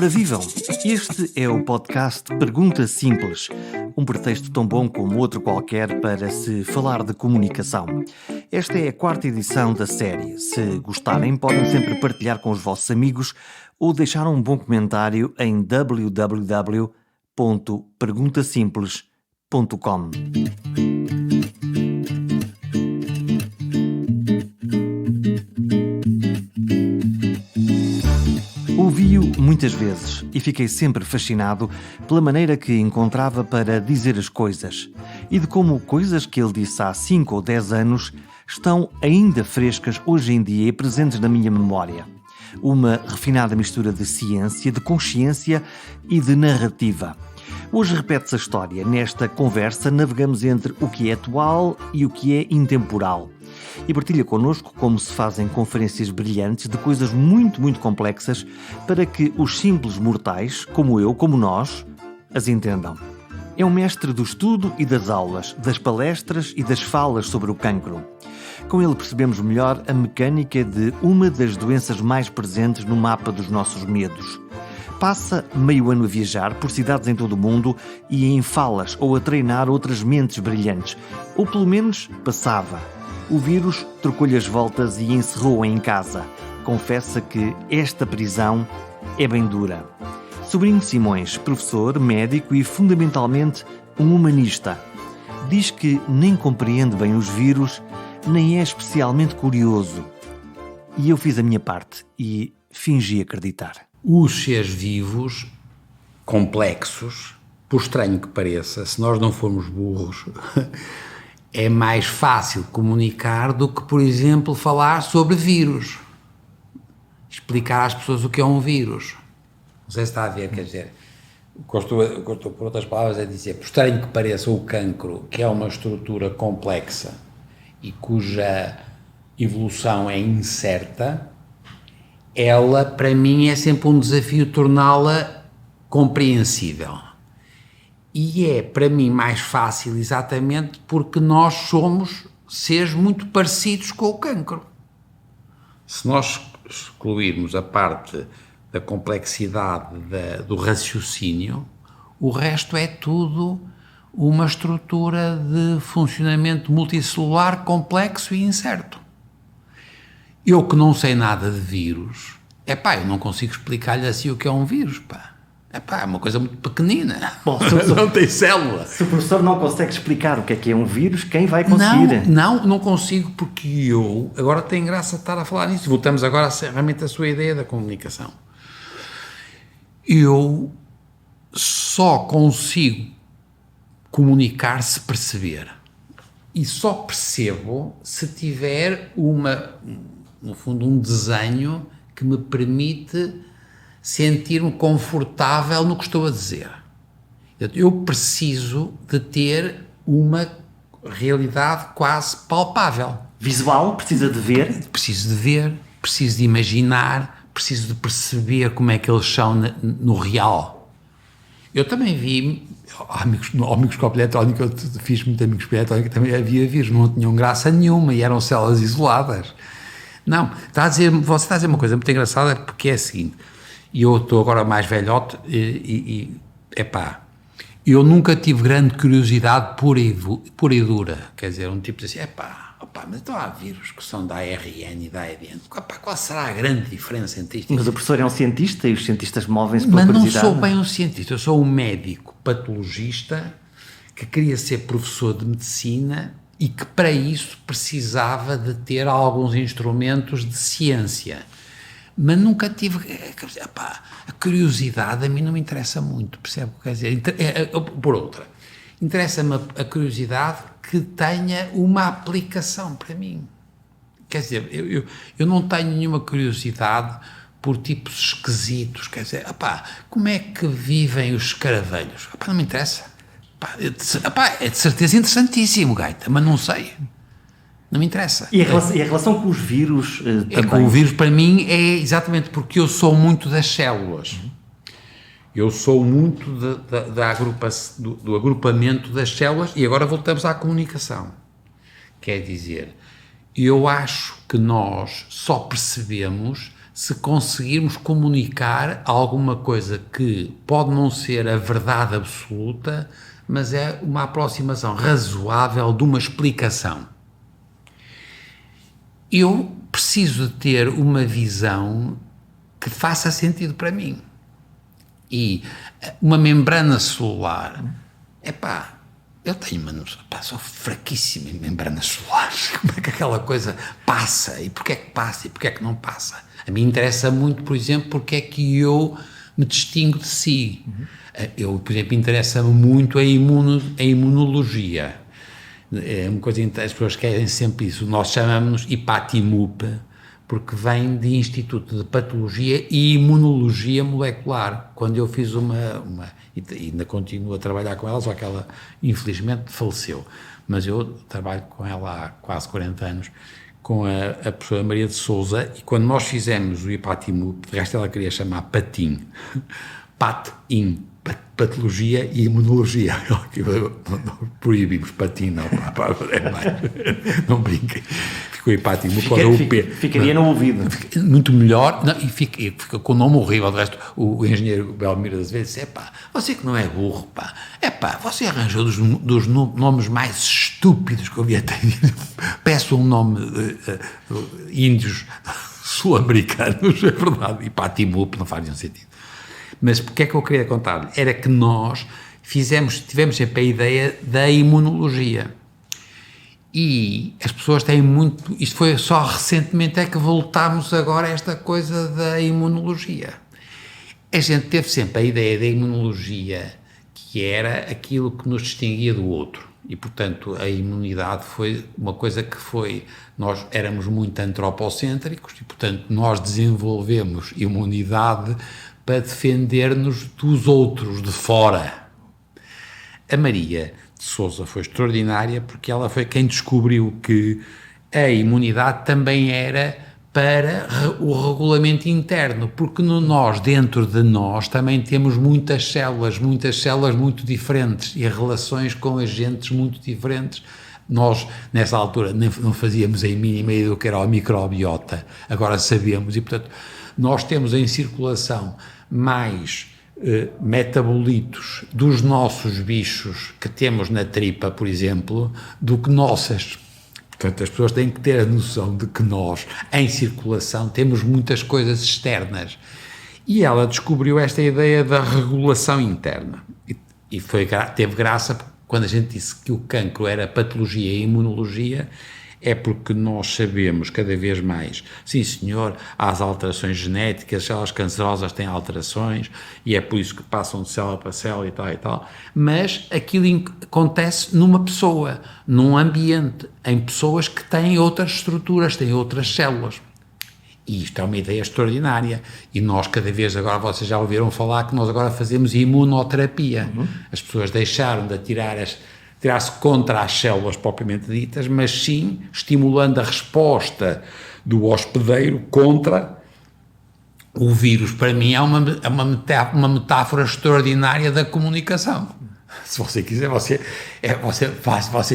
Ora vivam! Este é o podcast Pergunta Simples, um pretexto tão bom como outro qualquer para se falar de comunicação. Esta é a 4ª edição da série. Se gostarem, podem sempre partilhar com os vossos amigos ou deixar um bom comentário em www.perguntasimples.com. Ouvi-o muitas vezes e fiquei sempre fascinado pela maneira que encontrava para dizer as coisas e de como coisas que ele disse há 5 ou 10 anos estão ainda frescas hoje em dia e presentes na minha memória. Uma refinada mistura de ciência, de consciência e de narrativa. Hoje repete-se a história. Nesta conversa navegamos entre o que é atual e o que é intemporal. E partilha connosco como se fazem conferências brilhantes de coisas muito, muito complexas para que os simples mortais, como eu, como nós, as entendam. É um mestre do estudo e das aulas, das palestras e das falas sobre o cancro. Com ele percebemos melhor a mecânica de uma das doenças mais presentes no mapa dos nossos medos. Passa meio ano a viajar por cidades em todo o mundo e em falas ou a treinar outras mentes brilhantes. Ou pelo menos passava. O vírus trocou-lhe as voltas e encerrou-a em casa. Confessa que esta prisão é bem dura. Sobrinho Simões, professor, médico e fundamentalmente um humanista. Diz que nem compreende bem os vírus, nem é especialmente curioso. E eu fiz a minha parte e fingi acreditar. Os seres vivos, complexos, por estranho que pareça, se nós não formos burros, é mais fácil comunicar do que, por exemplo, falar sobre vírus. Explicar às pessoas o que é um vírus. Não sei se está a ver, quer dizer, gosto por outras palavras é dizer, por estranho que pareça, o cancro, que é uma estrutura complexa e cuja evolução é incerta, ela, para mim, é sempre um desafio torná-la compreensível. E é, para mim, mais fácil exatamente porque nós somos seres muito parecidos com o cancro. Se nós excluirmos a parte da complexidade do raciocínio, o resto é tudo uma estrutura de funcionamento multicelular complexo e incerto. Eu que não sei nada de vírus, eu não consigo explicar-lhe assim o que é um vírus, é uma coisa muito pequenina. Bom, não tem célula. Se o professor não consegue explicar o que é um vírus, quem vai conseguir? Não consigo, porque eu... Agora tem graça estar a falar nisso. Voltamos agora realmente à sua ideia da comunicação. Eu só consigo comunicar se perceber. E só percebo se tiver no fundo, um desenho que me permite sentir-me confortável no que estou a dizer. Eu preciso de ter uma realidade quase palpável. Visual? Precisa de ver? Preciso de ver, preciso de imaginar, preciso de perceber como é que eles são no real. Eu também vi ao microscópio eletrónico, eu fiz muito microscópio eletrónico, também havia vírus, não tinham graça nenhuma e eram células isoladas. Não, você está a dizer uma coisa muito engraçada, porque é a seguinte, e eu estou agora mais velhote eu nunca tive grande curiosidade pura e dura, quer dizer, um tipo de assim, mas então há vírus que são da ARN e da ADN, qual será a grande diferença entre isto? Mas o professor é um cientista e os cientistas movem-se pela curiosidade. Mas não sou bem um cientista, eu sou um médico patologista que queria ser professor de medicina e que para isso precisava de ter alguns instrumentos de ciência. Mas nunca tive... a curiosidade a mim não me interessa muito, percebe o que quer dizer? Por outra, interessa-me a curiosidade que tenha uma aplicação para mim. Quer dizer, eu não tenho nenhuma curiosidade por tipos esquisitos, quer dizer, como é que vivem os escaravelhos? Não me interessa. É de certeza interessantíssimo, gaita, mas não sei. Não me interessa. E a relação com os vírus também? Com o vírus, para mim, é exatamente porque eu sou muito das células. Eu sou muito do agrupamento das células, e agora voltamos à comunicação. Quer dizer, eu acho que nós só percebemos se conseguirmos comunicar alguma coisa que pode não ser a verdade absoluta, mas é uma aproximação razoável de uma explicação. Eu preciso de ter uma visão que faça sentido para mim. E uma membrana celular, eu tenho uma noção, sou fraquíssimo em membranas solares. Como é que aquela coisa passa? E porquê é que passa? E porquê é que não passa? A mim interessa muito, por exemplo, porque é que eu me distingo de si. Eu, por exemplo, interessa-me muito a imunologia. É uma coisa interessante, as pessoas querem sempre isso. Nós chamamos-nos IPATIMUP, porque vem de Instituto de Patologia e Imunologia Molecular. Quando eu fiz e ainda continuo a trabalhar com ela, só que ela infelizmente faleceu, mas eu trabalho com ela há quase 40 anos, com a professora Maria de Sousa, e quando nós fizemos o IPATIMUP, de resto ela queria chamar PATIM, Patologia e Imunologia. Proibimos PATIM, não brinquem. Ficou IPATIMUP, ficaria no ouvido. Muito melhor, não, e fica com o nome horrível. De resto, o engenheiro Belmiro das vezes disse: você que não é burro, você arranjou dos nomes mais estúpidos que eu vi até. Peço um nome índios sul-americanos, é verdade, IPATIMUP não faz nenhum sentido. Mas porque é que eu queria contar-lhe? Era que nós tivemos sempre a ideia da imunologia. E as pessoas têm muito... Isto foi só recentemente é que voltámos agora a esta coisa da imunologia. A gente teve sempre a ideia da imunologia, que era aquilo que nos distinguia do outro. E, portanto, a imunidade foi uma coisa que foi... Nós éramos muito antropocêntricos e, portanto, nós desenvolvemos imunidade para defender-nos dos outros, de fora. A Maria de Sousa foi extraordinária porque ela foi quem descobriu que a imunidade também era para o regulamento interno, porque dentro de nós, também temos muitas células muito diferentes e relações com agentes muito diferentes. Nós, nessa altura, não fazíamos a mínima ideia do que era a microbiota, agora sabemos, e, portanto, nós temos em circulação mais metabolitos dos nossos bichos que temos na tripa, por exemplo, do que nossas. Portanto, as pessoas têm que ter a noção de que nós, em circulação, temos muitas coisas externas. E ela descobriu esta ideia da regulação interna. E teve graça, quando a gente disse que o cancro era patologia e imunologia, é porque nós sabemos cada vez mais, sim senhor, há as alterações genéticas, as células cancerosas têm alterações e é por isso que passam de célula para célula e tal, mas aquilo acontece numa pessoa, num ambiente, em pessoas que têm outras estruturas, têm outras células. E isto é uma ideia extraordinária. E nós cada vez, agora vocês já ouviram falar que nós agora fazemos imunoterapia. As pessoas deixaram de tirar-se contra as células propriamente ditas, mas sim estimulando a resposta do hospedeiro contra o vírus. Para mim é uma metáfora extraordinária da comunicação. Se você quiser, você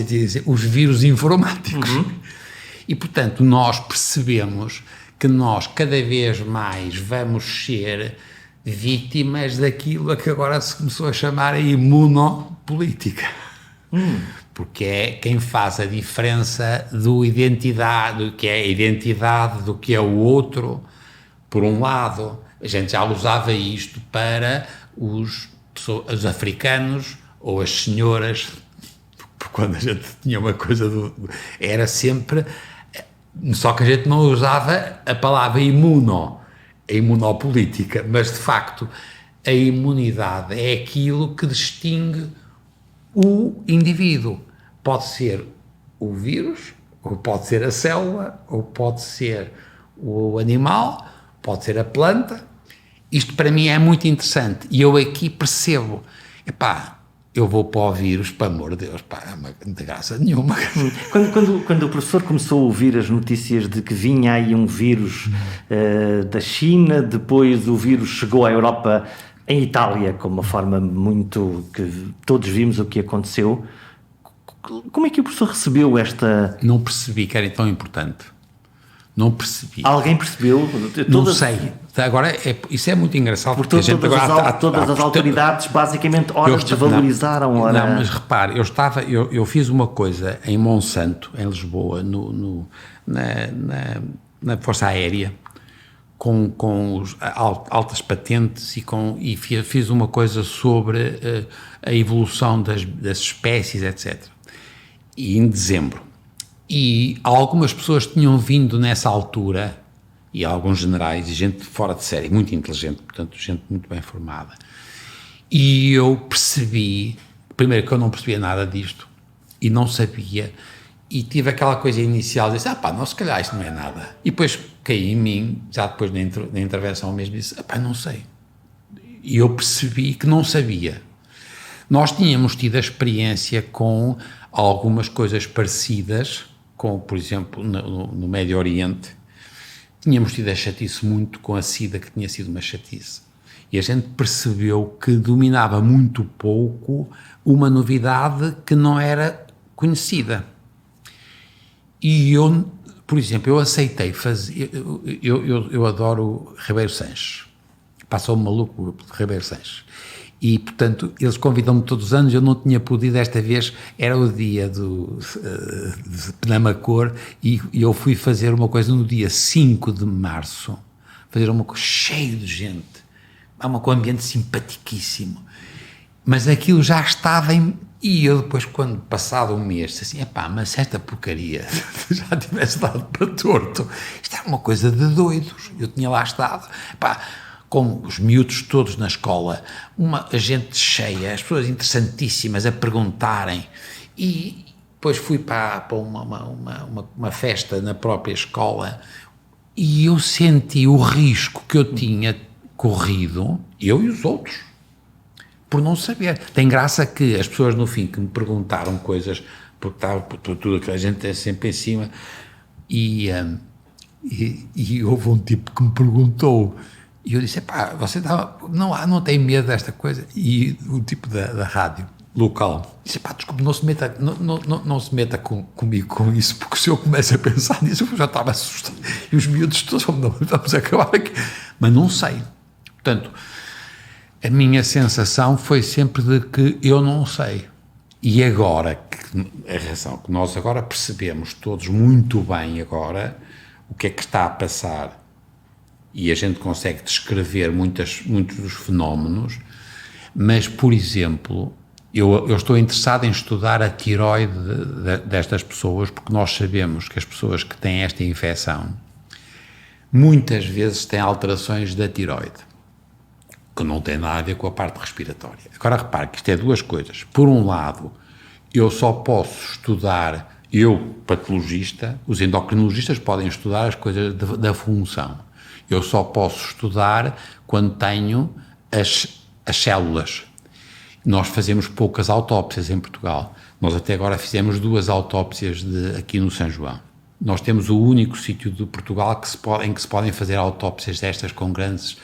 diz os vírus informáticos. E, portanto, nós percebemos que nós cada vez mais vamos ser vítimas daquilo a que agora se começou a chamar a imunopolítica. Porque é quem faz a diferença do que é a identidade, do que é o outro. Por um lado, a gente já usava isto para os africanos ou as senhoras, quando a gente tinha uma coisa era sempre, só que a gente não usava a palavra a imunopolítica, mas de facto a imunidade é aquilo que distingue o indivíduo. Pode ser o vírus, ou pode ser a célula, ou pode ser o animal, pode ser a planta. Isto para mim é muito interessante e eu aqui percebo, eu vou para o vírus, para amor de Deus, não tem graça nenhuma. Quando o professor começou a ouvir as notícias de que vinha aí um vírus da China, depois o vírus chegou à Europa, em Itália, com uma forma muito... que todos vimos o que aconteceu. Como é que o professor recebeu esta... Não percebi que era tão importante. Não percebi. Alguém percebeu? Não sei. Agora, isso é muito engraçado. Porque todas as autoridades basicamente desvalorizaram. Não, mas repare, eu fiz uma coisa em Monsanto, em Lisboa, na Força Aérea, com altas patentes e fiz uma coisa sobre a evolução das espécies, etc. E em dezembro. E algumas pessoas tinham vindo nessa altura, e alguns generais, e gente fora de série, muito inteligente, portanto, gente muito bem formada. E eu percebi, primeiro que eu não percebia nada disto, e não sabia, e tive aquela coisa inicial de dizer, não, se calhar isto não é nada. E depois caí em mim, já depois da intervenção mesmo, disse, não sei. E eu percebi que não sabia. Nós tínhamos tido a experiência com algumas coisas parecidas, com, por exemplo, no Médio Oriente, tínhamos tido a chatice muito com a SIDA, que tinha sido uma chatice. E a gente percebeu que dominava muito pouco uma novidade que não era conhecida. E eu, por exemplo, eu aceitei fazer... Eu adoro Ribeiro Sanches. Passou-me maluco de Ribeiro Sanches. E, portanto, eles convidam-me todos os anos, eu não tinha podido, esta vez era o dia de Penamacor, e eu fui fazer uma coisa no dia 5 de março, fazer uma coisa cheia de gente, com um ambiente simpaticíssimo, mas aquilo já estava e eu depois, quando passado um mês, disse assim, mas esta porcaria já tivesse dado para torto, isto era uma coisa de doidos, eu tinha lá estado, com os miúdos todos na escola, a gente cheia, as pessoas interessantíssimas a perguntarem, e depois fui para uma festa na própria escola, e eu senti o risco que eu tinha corrido, eu e os outros, por não saber. Tem graça que as pessoas no fim que me perguntaram coisas, porque estava por tudo que a gente é sempre em cima, e houve um tipo que me perguntou, e eu disse, você não tem medo desta coisa? E o tipo da rádio local disse, desculpe, não se meta comigo com isso, porque se eu começo a pensar nisso, eu já estava assustado. E os miúdos todos, vamos acabar aqui. Mas não sei. Portanto, a minha sensação foi sempre de que eu não sei. E agora, a razão que nós agora percebemos todos muito bem agora, o que é que está a passar, e a gente consegue descrever muitos dos fenómenos, mas, por exemplo, eu estou interessado em estudar a tiroide destas pessoas, porque nós sabemos que as pessoas que têm esta infecção muitas vezes têm alterações da tiroide, que não tem nada a ver com a parte respiratória. Agora repare que isto é duas coisas. Por um lado, eu só posso estudar, patologista, os endocrinologistas podem estudar as coisas da função. Eu só posso estudar quando tenho as células. Nós fazemos poucas autópsias em Portugal. Nós até agora fizemos 2 autópsias aqui no São João. Nós temos o único sítio de Portugal em que se podem fazer autópsias destas com grande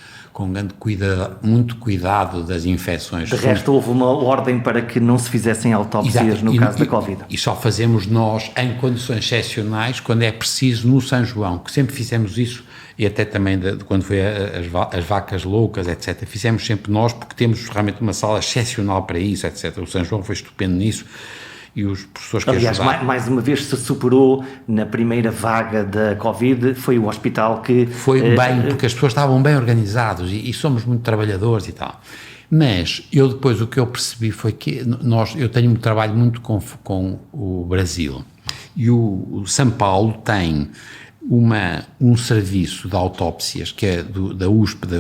cuidado, muito cuidado das infecções. De resto, houve uma ordem para que não se fizessem autópsias no caso da Covid. E só fazemos nós, em condições excepcionais, quando é preciso, no São João, que sempre fizemos isso, e até também quando foi as vacas loucas, etc. Fizemos sempre nós, porque temos realmente uma sala excepcional para isso, etc. O São João foi estupendo nisso, e os professores que ajudaram... Aliás, mais uma vez se superou na primeira vaga da Covid, foi o hospital que... Foi bem, porque as pessoas estavam bem organizados e somos muito trabalhadores e tal. Mas depois o que eu percebi foi que eu tenho um trabalho muito com o Brasil, e o São Paulo tem um serviço de autópsias que é da USP, da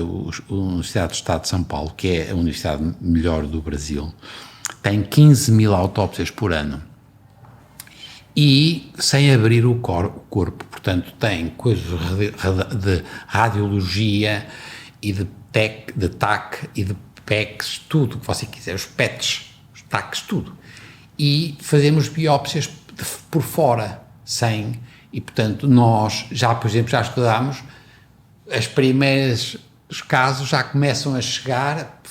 Universidade do Estado de São Paulo, que é a universidade melhor do Brasil, tem 15.000 autópsias por ano e sem abrir o corpo, portanto tem coisas de radiologia e de TAC e de PECs, tudo o que você quiser, os PETs, os TACs, tudo, e fazemos biópsias por fora, e portanto nós por exemplo, já estudámos, os primeiros casos já começam a chegar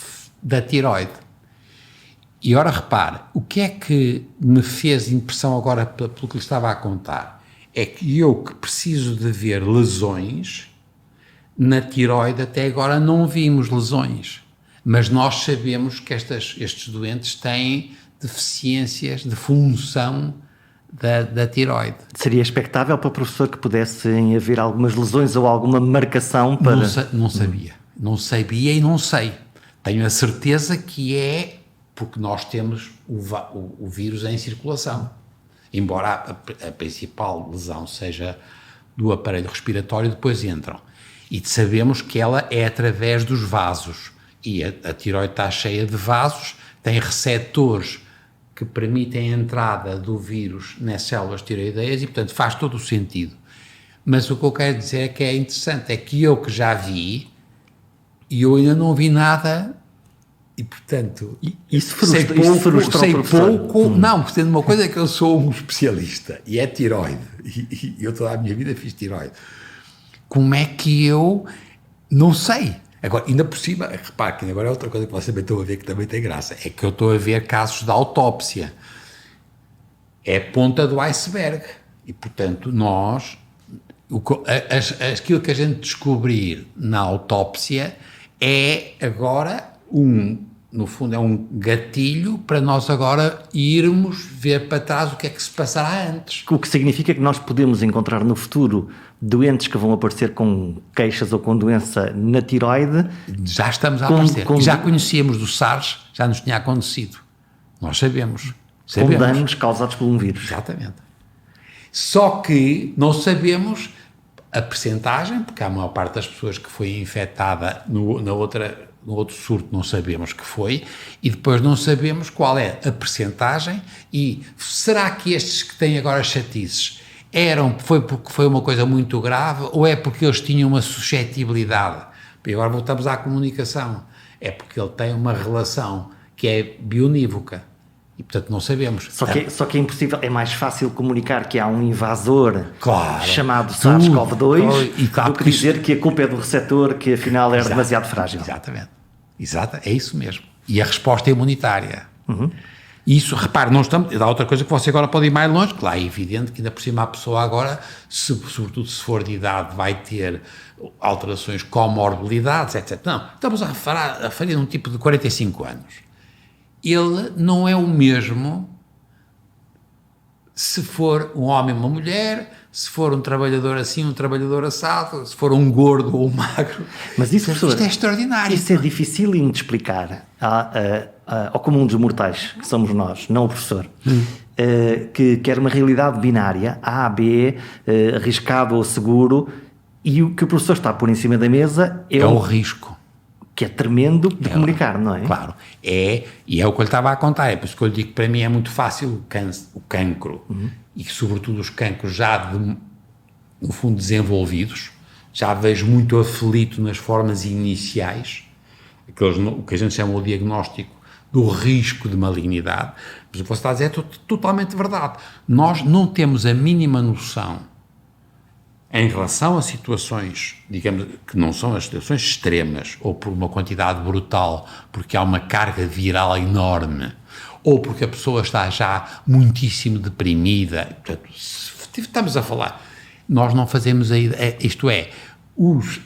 da tiroide. E ora repare, o que é que me fez impressão agora pelo que lhe estava a contar? é que eu que preciso de ver lesões, na tireoide até agora não vimos lesões, mas nós sabemos que estes doentes têm deficiências de função da tireoide. Seria expectável para o professor que pudessem haver algumas lesões ou alguma marcação para... Não sabia. Não sabia e não sei. Tenho a certeza que é porque nós temos o vírus em circulação. Embora a principal lesão seja do aparelho respiratório, depois entram. E sabemos que ela é através dos vasos. E a tireoide está cheia de vasos, tem receptores que permitem a entrada do vírus nas células tireoideias e, portanto, faz todo o sentido. Mas o que eu quero dizer é que é interessante, é que eu que já vi, e eu ainda não vi nada, e, portanto, sei pouco. Não, portanto, uma coisa é que eu sou um especialista, e é tireoide, e eu toda a minha vida fiz tireoide. Como é que eu não sei? Agora, ainda por cima, repare que agora é outra coisa que vocês também estão a ver que também tem graça, é que eu estou a ver casos de autópsia. É a ponta do iceberg. E, portanto, nós, aquilo que a gente descobrir na autópsia é agora no fundo, é um gatilho para nós agora irmos ver para trás o que é que se passará antes. O que significa que nós podemos encontrar no futuro doentes que vão aparecer com queixas ou com doença na tireoide. Já estamos a aparecer. E já conhecíamos do SARS, já nos tinha acontecido. Nós sabemos. Com danos causados por um vírus. Exatamente. Só que não sabemos a percentagem, porque a maior parte das pessoas que foi infectada no outro surto não sabemos que foi, e depois não sabemos qual é a percentagem, e será que estes que têm agora chatices foi porque foi uma coisa muito grave, ou é porque eles tinham uma suscetibilidade? E agora voltamos à comunicação. É porque ele tem uma relação que é bionívoca. E, portanto, não sabemos. Só que é impossível, é mais fácil comunicar que há um invasor chamado SARS-CoV-2 do que dizer que a culpa é do receptor, que afinal era demasiado frágil. Exatamente. É isso mesmo. E a resposta é imunitária. Isso, repare, não estamos... Há outra coisa que você agora pode ir mais longe, claro, é evidente que ainda por cima a pessoa agora, sobretudo se for de idade, vai ter alterações, comorbilidades, etc. Não, estamos a falar de um tipo de 45 anos. Ele não é o mesmo se for um homem ou uma mulher, se for um trabalhador assim, um trabalhador assado, se for um gordo ou um magro. Mas isso, professor, isto é extraordinário. Isso é difícil de explicar ao comum dos mortais, que somos nós, não o professor, que quer uma realidade binária, A, B, arriscado ou seguro, e o que o professor está a pôr em cima da mesa é o risco. Que é tremendo de comunicar, não é? Claro, e é o que eu lhe estava a contar, é por isso que eu lhe digo que para mim é muito fácil o cancro, e que sobretudo os cancros já, no fundo, desenvolvidos, já vejo muito aflito nas formas iniciais, o que a gente chama o diagnóstico do risco de malignidade, mas o que você está a dizer é totalmente verdade. Nós não temos a mínima noção em relação a situações, digamos, que não são as situações extremas, ou por uma quantidade brutal, porque há uma carga viral enorme, ou porque a pessoa está já muitíssimo deprimida, portanto, estamos a falar, nós não fazemos isto é,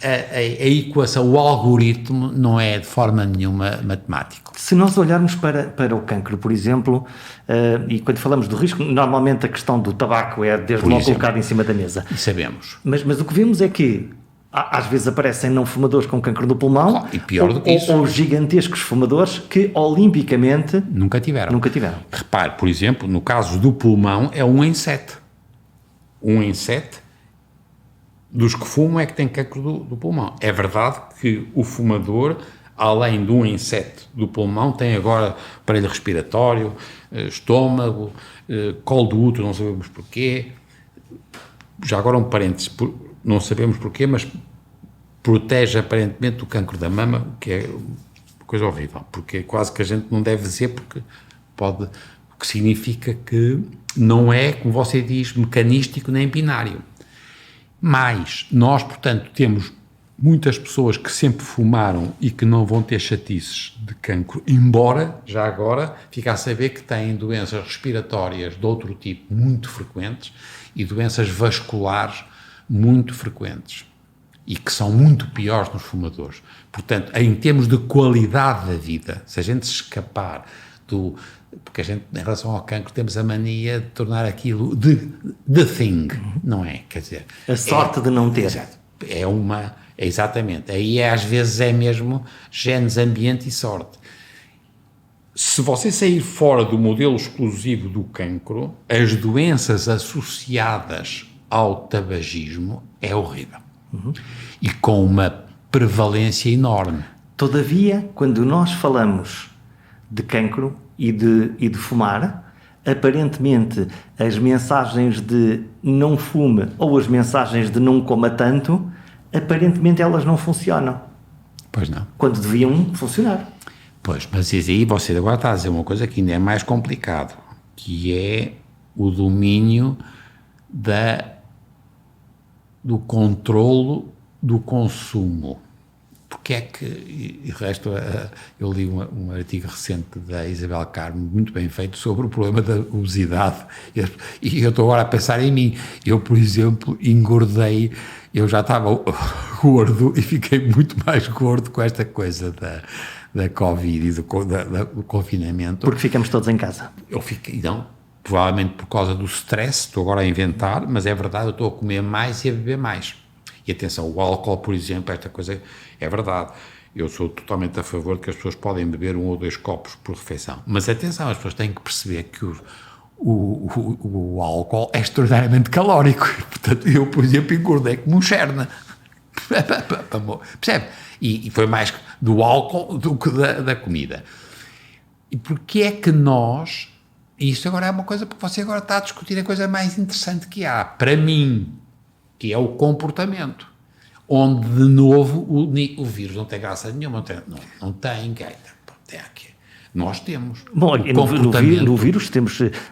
a equação, o algoritmo não é de forma nenhuma matemático. Se nós olharmos para o cancro, por exemplo, e quando falamos do risco, normalmente a questão do tabaco é desde logo colocada em cima da mesa. E sabemos. Mas o que vemos é que às vezes aparecem não fumadores com cancro no pulmão, e pior do que isso, ou gigantescos fumadores que olimpicamente nunca tiveram. Repare, por exemplo, no caso do pulmão é 1 em 7. 1 em 7 dos que fumam é que tem cancro do pulmão. É verdade que o fumador, além do 1 em 7 do pulmão, tem agora aparelho respiratório, estômago, colo do útero, não sabemos porquê. Já agora um parênteses, não sabemos porquê, mas protege aparentemente do cancro da mama, o que é uma coisa horrível, porque quase que a gente não deve dizer, porque pode, o que significa que não é, como você diz, mecanístico nem binário. Mas nós, portanto, temos muitas pessoas que sempre fumaram e que não vão ter chatices de cancro, embora, já agora, fica a saber que têm doenças respiratórias de outro tipo muito frequentes e doenças vasculares muito frequentes e que são muito piores nos fumadores. Portanto, em termos de qualidade da vida, se a gente se escapar porque a gente, em relação ao cancro, temos a mania de tornar aquilo the thing, não é? Quer dizer... A sorte de não ter. Exato. Exatamente. Aí às vezes é mesmo genes, ambiente e sorte. Se você sair fora do modelo exclusivo do cancro, as doenças associadas ao tabagismo é horrível. E com uma prevalência enorme. Todavia, quando nós falamos de cancro e de fumar, aparentemente as mensagens de não fume ou as mensagens de não coma tanto, aparentemente elas não funcionam. Pois não. Quando deviam funcionar. Pois, mas aí você agora está a dizer uma coisa que ainda é mais complicado, que é o domínio do controlo do consumo. Porque é que, e o resto, eu li um artigo recente da Isabel Carmo, muito bem feito, sobre o problema da obesidade, e eu estou agora a pensar em mim. Eu, por exemplo, engordei, eu já estava gordo e fiquei muito mais gordo com esta coisa da Covid e do confinamento. Porque ficamos todos em casa. Eu fiquei, não, provavelmente por causa do stress, estou agora a inventar, mas é verdade, eu estou a comer mais e a beber mais. E atenção, o álcool, por exemplo, esta coisa é verdade. Eu sou totalmente a favor de que as pessoas podem beber 1 ou 2 copos por refeição. Mas atenção, as pessoas têm que perceber que o álcool é extraordinariamente calórico. Portanto, eu, por exemplo, engordei como um cherna. Percebe? E foi mais do álcool do que da comida. E porquê é que nós... E isto agora é uma coisa, porque você agora está a discutir a coisa mais interessante que há. Para mim, que é o comportamento, onde, de novo, o vírus não tem graça nenhuma, não tem gaita, tem aqui. Nós temos. Bom, no vírus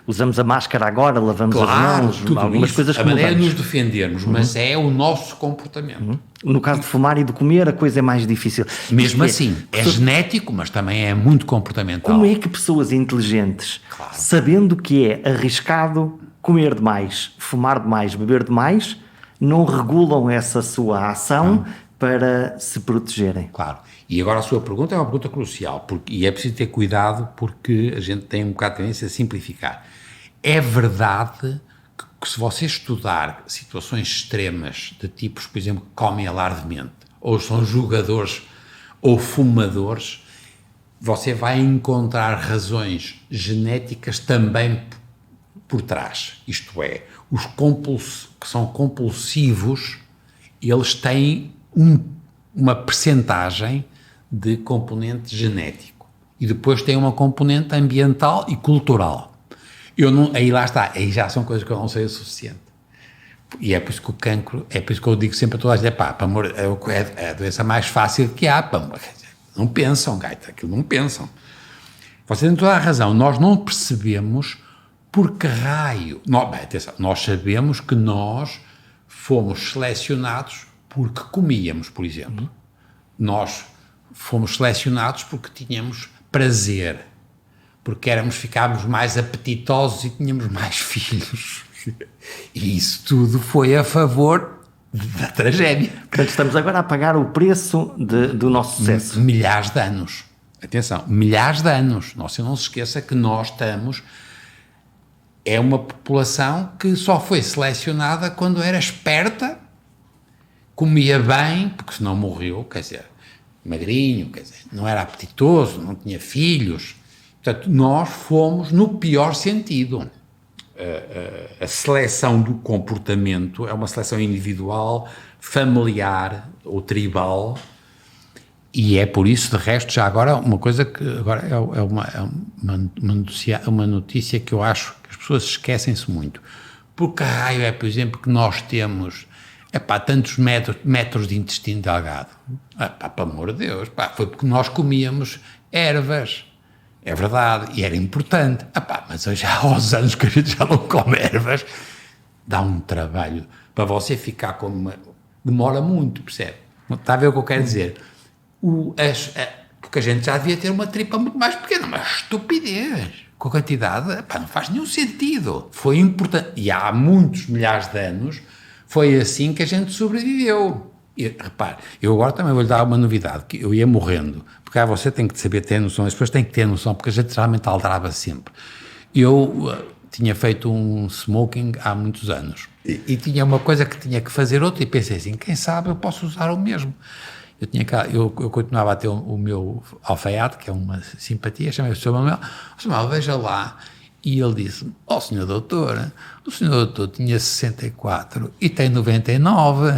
usamos a máscara agora, lavamos as mãos, algumas coisas que a maneira de mudamos. nos defendermos, mas é o nosso comportamento. No caso de fumar e de comer, a coisa é mais difícil. Mesmo assim, é genético, mas também é muito comportamental. Como é que pessoas inteligentes, sabendo que é arriscado comer demais, fumar demais, beber demais, não regulam essa sua ação para se protegerem? Claro. E agora a sua pergunta é uma pergunta crucial, e é preciso ter cuidado porque a gente tem um bocado de tendência a simplificar. É verdade que se você estudar situações extremas de tipos, por exemplo, que comem alardemente, ou são jogadores ou fumadores, você vai encontrar razões genéticas também por trás. Isto é, os que são compulsivos, eles têm uma percentagem de componente genético e depois tem uma componente ambiental e cultural. Aí lá está, aí já são coisas que eu não sei o suficiente. E é por isso que o cancro, é por isso que eu digo sempre a toda a gente, amor, é a doença mais fácil que há, não pensam, gaita, aquilo não pensam. Você tem toda a razão, nós não percebemos por que raio. Atenção, nós sabemos que nós fomos selecionados porque comíamos, por exemplo. Nós fomos selecionados porque tínhamos prazer, porque ficávamos mais apetitosos e tínhamos mais filhos. E isso tudo foi a favor da tragédia. Portanto, estamos agora a pagar o preço do nosso sucesso. Milhares de anos. Atenção, milhares de anos. Você não se esqueça que nós estamos... É uma população que só foi selecionada quando era esperta, comia bem, porque senão morreu, quer dizer, magrinho, quer dizer, não era apetitoso, não tinha filhos. Portanto, nós fomos no pior sentido. A seleção do comportamento é uma seleção individual, familiar ou tribal, e é por isso, de resto, já agora, uma coisa que agora é uma notícia que eu acho que as pessoas esquecem-se muito. Por que raio é, por exemplo, que nós temos tantos metros de intestino delgado? Pelo amor de Deus, foi porque nós comíamos ervas. É verdade, e era importante. Mas hoje há uns anos que a gente já não come ervas. Dá um trabalho para você ficar com demora muito, percebe? Está a ver o que eu quero dizer? Porque a gente já devia ter uma tripa muito mais pequena, uma estupidez. Com a quantidade, pá, não faz nenhum sentido. Foi importante. E há muitos milhares de anos foi assim que a gente sobreviveu. E, repare, eu agora também vou-lhe dar uma novidade, que eu ia morrendo, porque você tem que saber ter noção, as pessoas têm que ter noção, porque a gente realmente alterava sempre. Eu tinha feito um smoking há muitos anos, e tinha uma coisa que tinha que fazer outra, e pensei assim, quem sabe eu posso usar o mesmo. Eu continuava a ter o meu alfaiate, que é uma simpatia, chamei-o Sr. Manuel, veja lá, e ele disse-me, Sr. Doutor, o Sr. Doutor tinha 64 e tem 99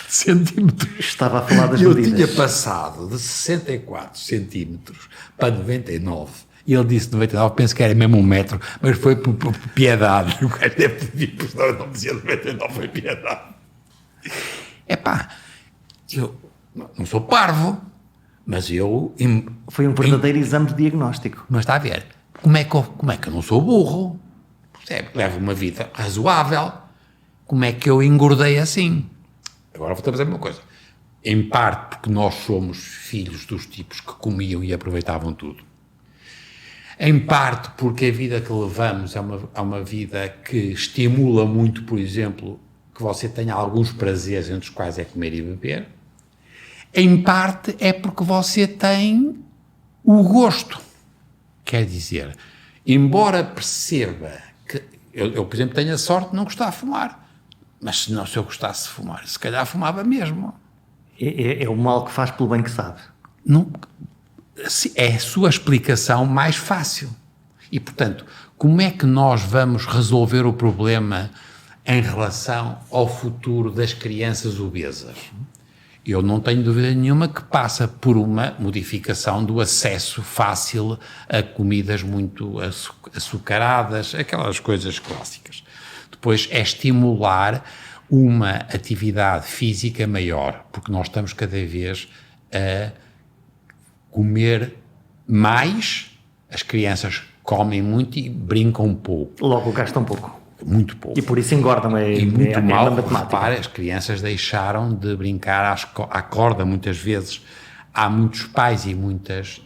centímetros. Estava a falar das medidas. medidas. Eu tinha passado de 64 centímetros para 99. E ele disse 99, penso que era mesmo 1 metro, mas foi por piedade. O gajo deve ter dito, porque senão não dizia 99, foi piedade. Epá, eu não sou parvo, mas eu... Foi um verdadeiro exame de diagnóstico. Mas está a ver, como é que eu não sou burro? Levo uma vida razoável. Como é que eu engordei assim? Agora vou-te dizer uma coisa. Em parte porque nós somos filhos dos tipos que comiam e aproveitavam tudo. Em parte porque a vida que levamos é uma vida que estimula muito, por exemplo, que você tenha alguns prazeres, entre os quais é comer e beber. Em parte é porque você tem o gosto. Quer dizer, embora perceba que eu, por exemplo, tenho a sorte de não gostar de fumar. Mas se eu gostasse de fumar, se calhar fumava mesmo. É o mal que faz pelo bem que sabe. Não, é a sua explicação mais fácil. E, portanto, como é que nós vamos resolver o problema em relação ao futuro das crianças obesas? Eu não tenho dúvida nenhuma que passa por uma modificação do acesso fácil a comidas muito açucaradas, aquelas coisas clássicas. Depois é estimular uma atividade física maior, porque nós estamos cada vez a comer mais, as crianças comem muito e brincam pouco. Logo gastam pouco. Muito pouco. E por isso engordam, e muito mal, matemática. repare, as crianças deixaram de brincar à corda muitas vezes. Há muitos pais e muitas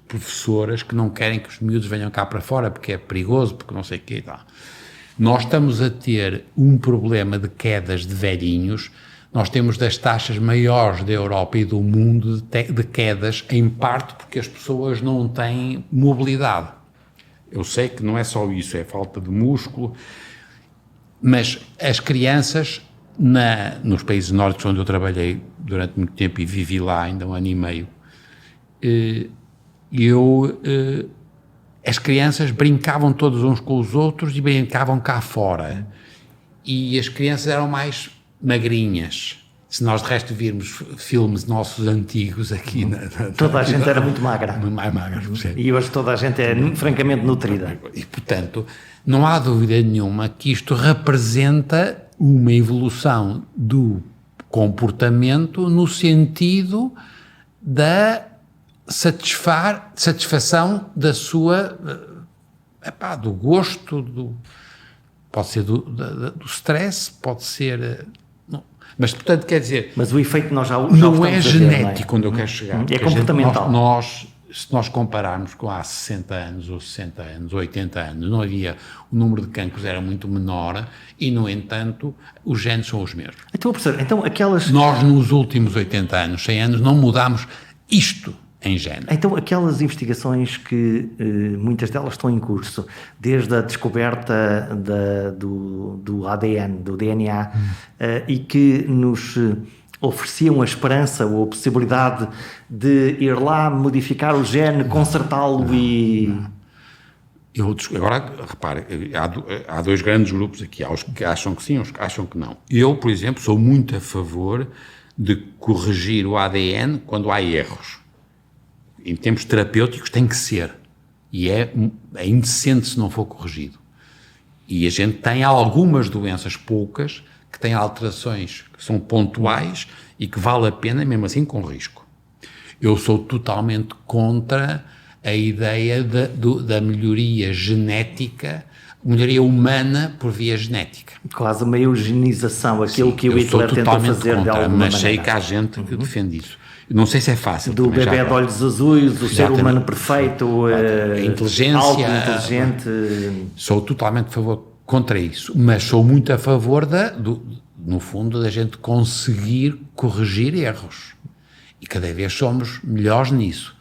professoras que não querem que os miúdos venham cá para fora porque é perigoso, porque não sei o quê e tal. Nós estamos a ter um problema de quedas de velhinhos. Nós temos das taxas maiores da Europa e do mundo de quedas, em parte porque as pessoas não têm mobilidade. Eu sei que não é só isso, é falta de músculo, mas as crianças, nos países nórdicos onde eu trabalhei durante muito tempo e vivi lá ainda 1 ano e meio, as crianças brincavam todos uns com os outros e brincavam cá fora. E as crianças eram mais magrinhas. Se nós de resto virmos filmes nossos antigos aqui... Toda a gente era muito magra. Mais magras, por exemplo. E hoje toda a gente é francamente nutrida. E, portanto, não há dúvida nenhuma que isto representa uma evolução do comportamento no sentido da satisfação da sua... do gosto, pode ser do stress, pode ser... Mas, portanto, quer dizer... Mas o efeito nós já não é genético, onde eu quero chegar. É comportamental. Se nós compararmos com há 60 anos, ou 60 anos, ou 80 anos, não havia... O número de cancros era muito menor e, no entanto, os genes são os mesmos. Então, professor, aquelas... Nós, nos últimos 80 anos, 100 anos, não mudámos isto em genes. Então, aquelas investigações que muitas delas estão em curso, desde a descoberta do ADN, do DNA, e que nos ofereciam a esperança ou a possibilidade de ir lá, modificar o gene, consertá-lo e... Agora, repare, há 2 grandes grupos aqui. Há os que acham que sim, os que acham que não. Eu, por exemplo, sou muito a favor de corrigir o ADN quando há erros. Em termos terapêuticos tem que ser, e é indecente se não for corrigido. E a gente tem algumas doenças, poucas, que têm alterações que são pontuais e que vale a pena, mesmo assim, com risco. Eu sou totalmente contra a ideia da melhoria genética melhoria humana por via genética. Quase uma eugenização, aquilo que o Hitler tentou fazer contra, de alguma mas maneira. sei que há gente que defende isso. Não sei se é fácil. Do bebê de olhos azuis, o ser humano perfeito, a inteligência, auto-inteligente. Sou totalmente a favor contra isso, mas sou muito a favor no fundo, da gente conseguir corrigir erros. E cada vez somos melhores nisso.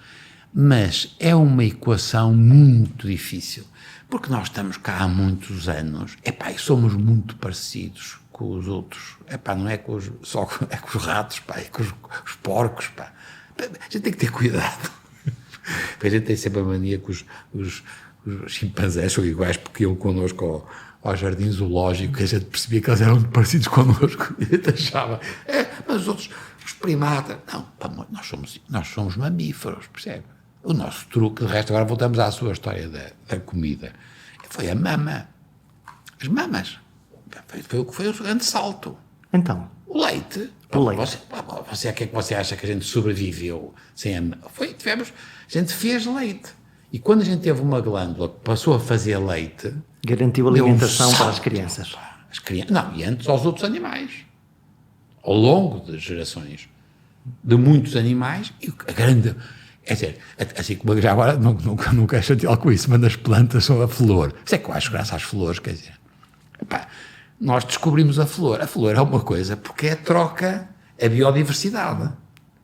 Mas é uma equação muito difícil, porque nós estamos cá há muitos anos, e somos muito parecidos com os outros, não é só com os ratos, é com os porcos, A gente tem que ter cuidado. A gente tem sempre a mania que os chimpanzés são iguais, porque iam connosco ao jardim zoológico, que a gente percebia que eles eram muito parecidos connosco, e a gente achava, mas os outros, os primatas, não, nós somos mamíferos, percebe? O nosso truque, de resto, agora voltamos à sua história da comida, foi a mama, as mamas, foi o que foi o grande salto. Então? O leite. Você, que é que você acha que a gente sobreviveu sem a mama? A gente fez leite. E quando a gente teve uma glândula que passou a fazer leite... Garantiu alimentação para as crianças. Não, e antes aos outros animais. Ao longo das gerações. De muitos animais. E a grande... É dizer, assim como já agora, não quero chatear com isso, mas as plantas são a flor. Isso é que eu acho graças às flores, quer dizer... nós descobrimos a flor. A flor é uma coisa porque troca a biodiversidade.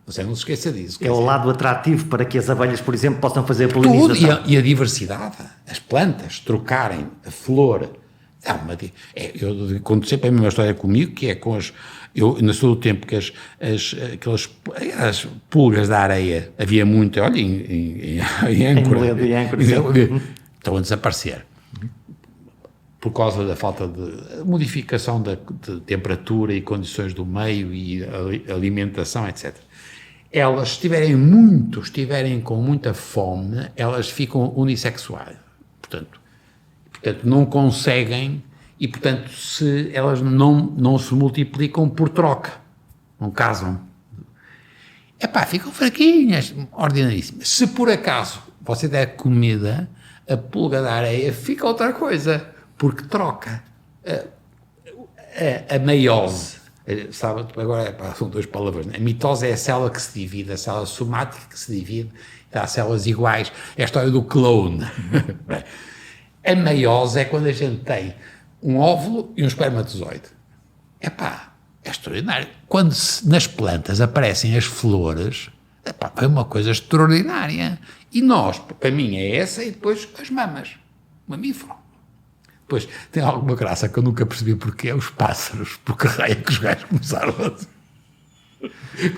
Você não se esqueça disso. É o lado atrativo para que as abelhas, por exemplo, possam fazer a polinização. E a diversidade. As plantas trocarem a flor. Eu conto sempre a mesma história comigo, que é com eu sou do tempo que aquelas pulgas da areia, havia muito, olha, em Âncora. Estão a desaparecer. Por causa da falta de modificação de temperatura e condições do meio e alimentação, etc. Elas, se estiverem com muita fome, elas ficam unissexuais. Portanto, não conseguem, e, portanto, elas não se multiplicam por troca, não casam. Ficam fraquinhas, ordinaríssimas. Se, por acaso, você der comida, a pulga da areia fica outra coisa. Porque troca a meiose, sabe, agora são duas palavras, né? A mitose é a célula que se divide, a célula somática que se divide, há células iguais, é a história do clone. A meiose é quando a gente tem um óvulo e um espermatozoide. É extraordinário. Quando nas plantas aparecem as flores, é uma coisa extraordinária. E nós, para mim é essa, e depois as mamas, mamífero. Pois, tem alguma graça que eu nunca percebi porque é os pássaros, porque raio é que os gajos começaram a...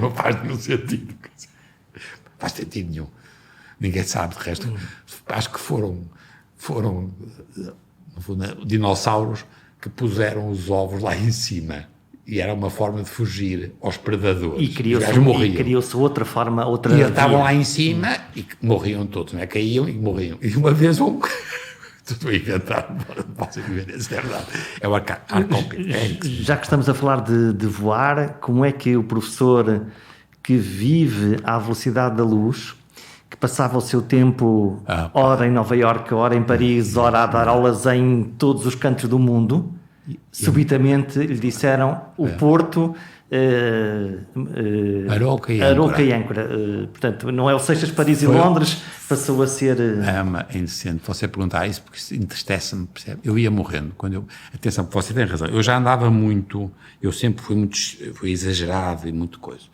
Não faz nenhum sentido. Não faz sentido nenhum. Ninguém sabe, de resto. Acho que foram dinossauros que puseram os ovos lá em cima. E era uma forma de fugir aos predadores. E criou-se outra forma, outra... E estavam lá em cima e morriam todos, não é? Caíam e morriam. E uma vez Estou a inventar, não posso viver isso, é verdade. É uma Já que estamos a falar de voar, como é que o professor que vive à velocidade da luz, que passava o seu tempo, ora em Nova Iorque, ora em Paris, ora a dar aulas em todos os cantos do mundo, subitamente lhe disseram o Porto... Aroca e Âncora. Portanto, não é o Seixas, Paris e Londres, passou a ser... É indecente você perguntar isso, porque isso entristece-me, percebe? Eu ia morrendo. Atenção, você tem razão. Eu já andava muito, eu sempre fui exagerado e muito coisa.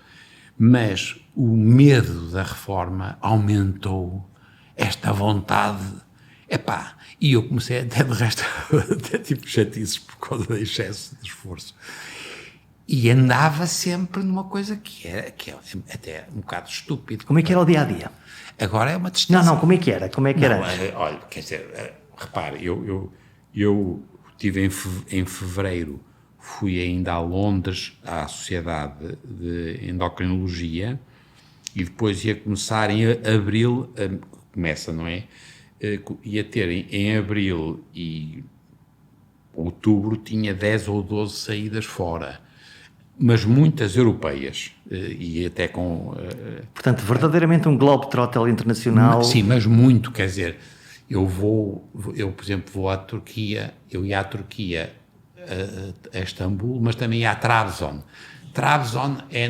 Mas o medo da reforma aumentou esta vontade. E eu comecei até de resto, até tipo chatices por causa do excesso de esforço. E andava sempre numa coisa que é até um bocado estúpido. Como é que era o dia-a-dia? Agora é uma tristeza. Não, como é que era? Olha, quer dizer, repare, eu estive em fevereiro, fui ainda a Londres, à Sociedade de Endocrinologia, e depois ia começar em abril, começa, não é? Ia ter em abril e outubro, tinha 10 ou 12 saídas fora. Mas muitas europeias, e até com... Portanto, verdadeiramente um globetrotter internacional. Sim, mas muito, quer dizer, por exemplo, vou à Turquia, eu ia à Turquia, a Istambul, mas também ia a Trabzon. Trabzon é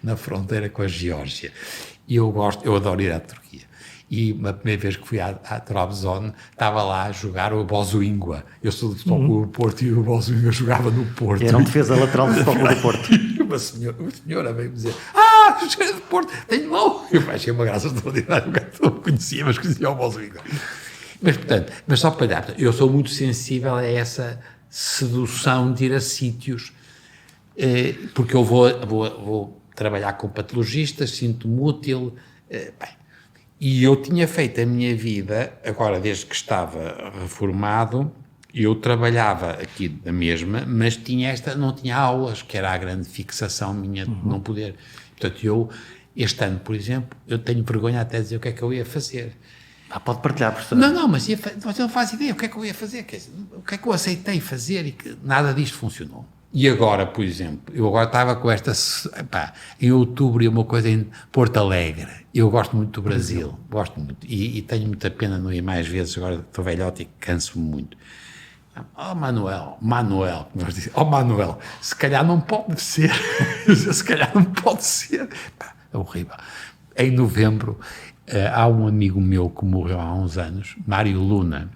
na fronteira com a Geórgia. E eu adoro ir à Turquia. E a primeira vez que fui à Trabzon, estava lá a jogar o Bozingua. Eu sou do Futebol Clube do Porto e o Bozingua jogava no Porto. Era um defesa lateral do Futebol Clube do Porto. E uma senhora veio-me dizer, joguei do Porto, tenho mão. Eu achei uma graça extraordinária, o gajo não conhecia, mas conhecia o Bozingua. Mas, portanto, só para dar, eu sou muito sensível a essa sedução de ir a sítios, porque eu vou trabalhar com patologistas, sinto-me útil, e eu tinha feito a minha vida, agora desde que estava reformado, eu trabalhava aqui na mesma, mas não tinha aulas, que era a grande fixação minha de não poder. Portanto, este ano, por exemplo, eu tenho vergonha até de dizer o que é que eu ia fazer. Pode partilhar, professor. Não, mas você não faz ideia o que é que eu ia fazer, o que é que eu aceitei fazer e que nada disto funcionou. E agora, por exemplo, eu agora estava com em outubro, uma coisa em Porto Alegre. Eu gosto muito do Brasil, gosto muito, e tenho muita pena não ir mais vezes, agora estou velhote e canso-me muito. Manuel, se calhar não pode ser, é horrível. Em novembro, há um amigo meu que morreu há uns anos, Mário Luna,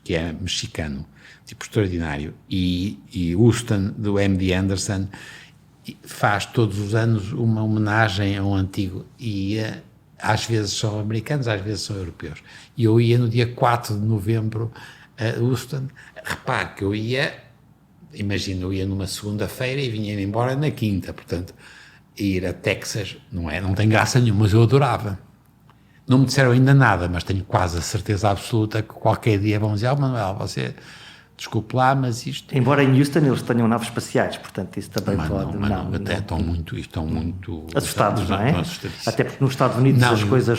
que é mexicano, tipo extraordinário, e Houston, do M.D. Anderson, faz todos os anos uma homenagem a um antigo, e às vezes são americanos, às vezes são europeus. E eu ia no dia 4 de novembro a Houston. Repare que eu ia numa segunda-feira e vinha embora na quinta, portanto, ir a Texas não tem graça nenhuma, mas eu adorava. Não me disseram ainda nada, mas tenho quase a certeza absoluta que qualquer dia vão dizer, Manuel, você, desculpe lá, mas isto... Embora em Houston eles tenham naves espaciais, portanto isso também pode... Estão muito assustados, não é? Até porque nos Estados Unidos as coisas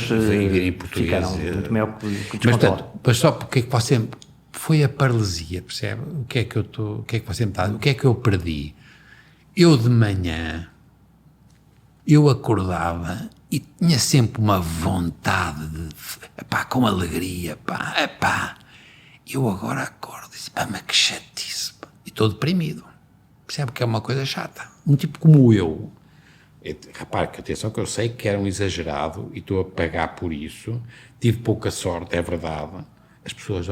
ficaram muito maior que o descontrole. Mas só porque você... Foi a paralisia, percebe? O que é que você me está a dizer? O que é que eu perdi? Eu de manhã, eu acordava e tinha sempre uma vontade com alegria, eu agora acordo e disse, mas que chatice, e estou deprimido, percebe que é uma coisa chata, um tipo como eu, repare que atenção que eu sei que era um exagerado e estou a pagar por isso, tive pouca sorte, é verdade,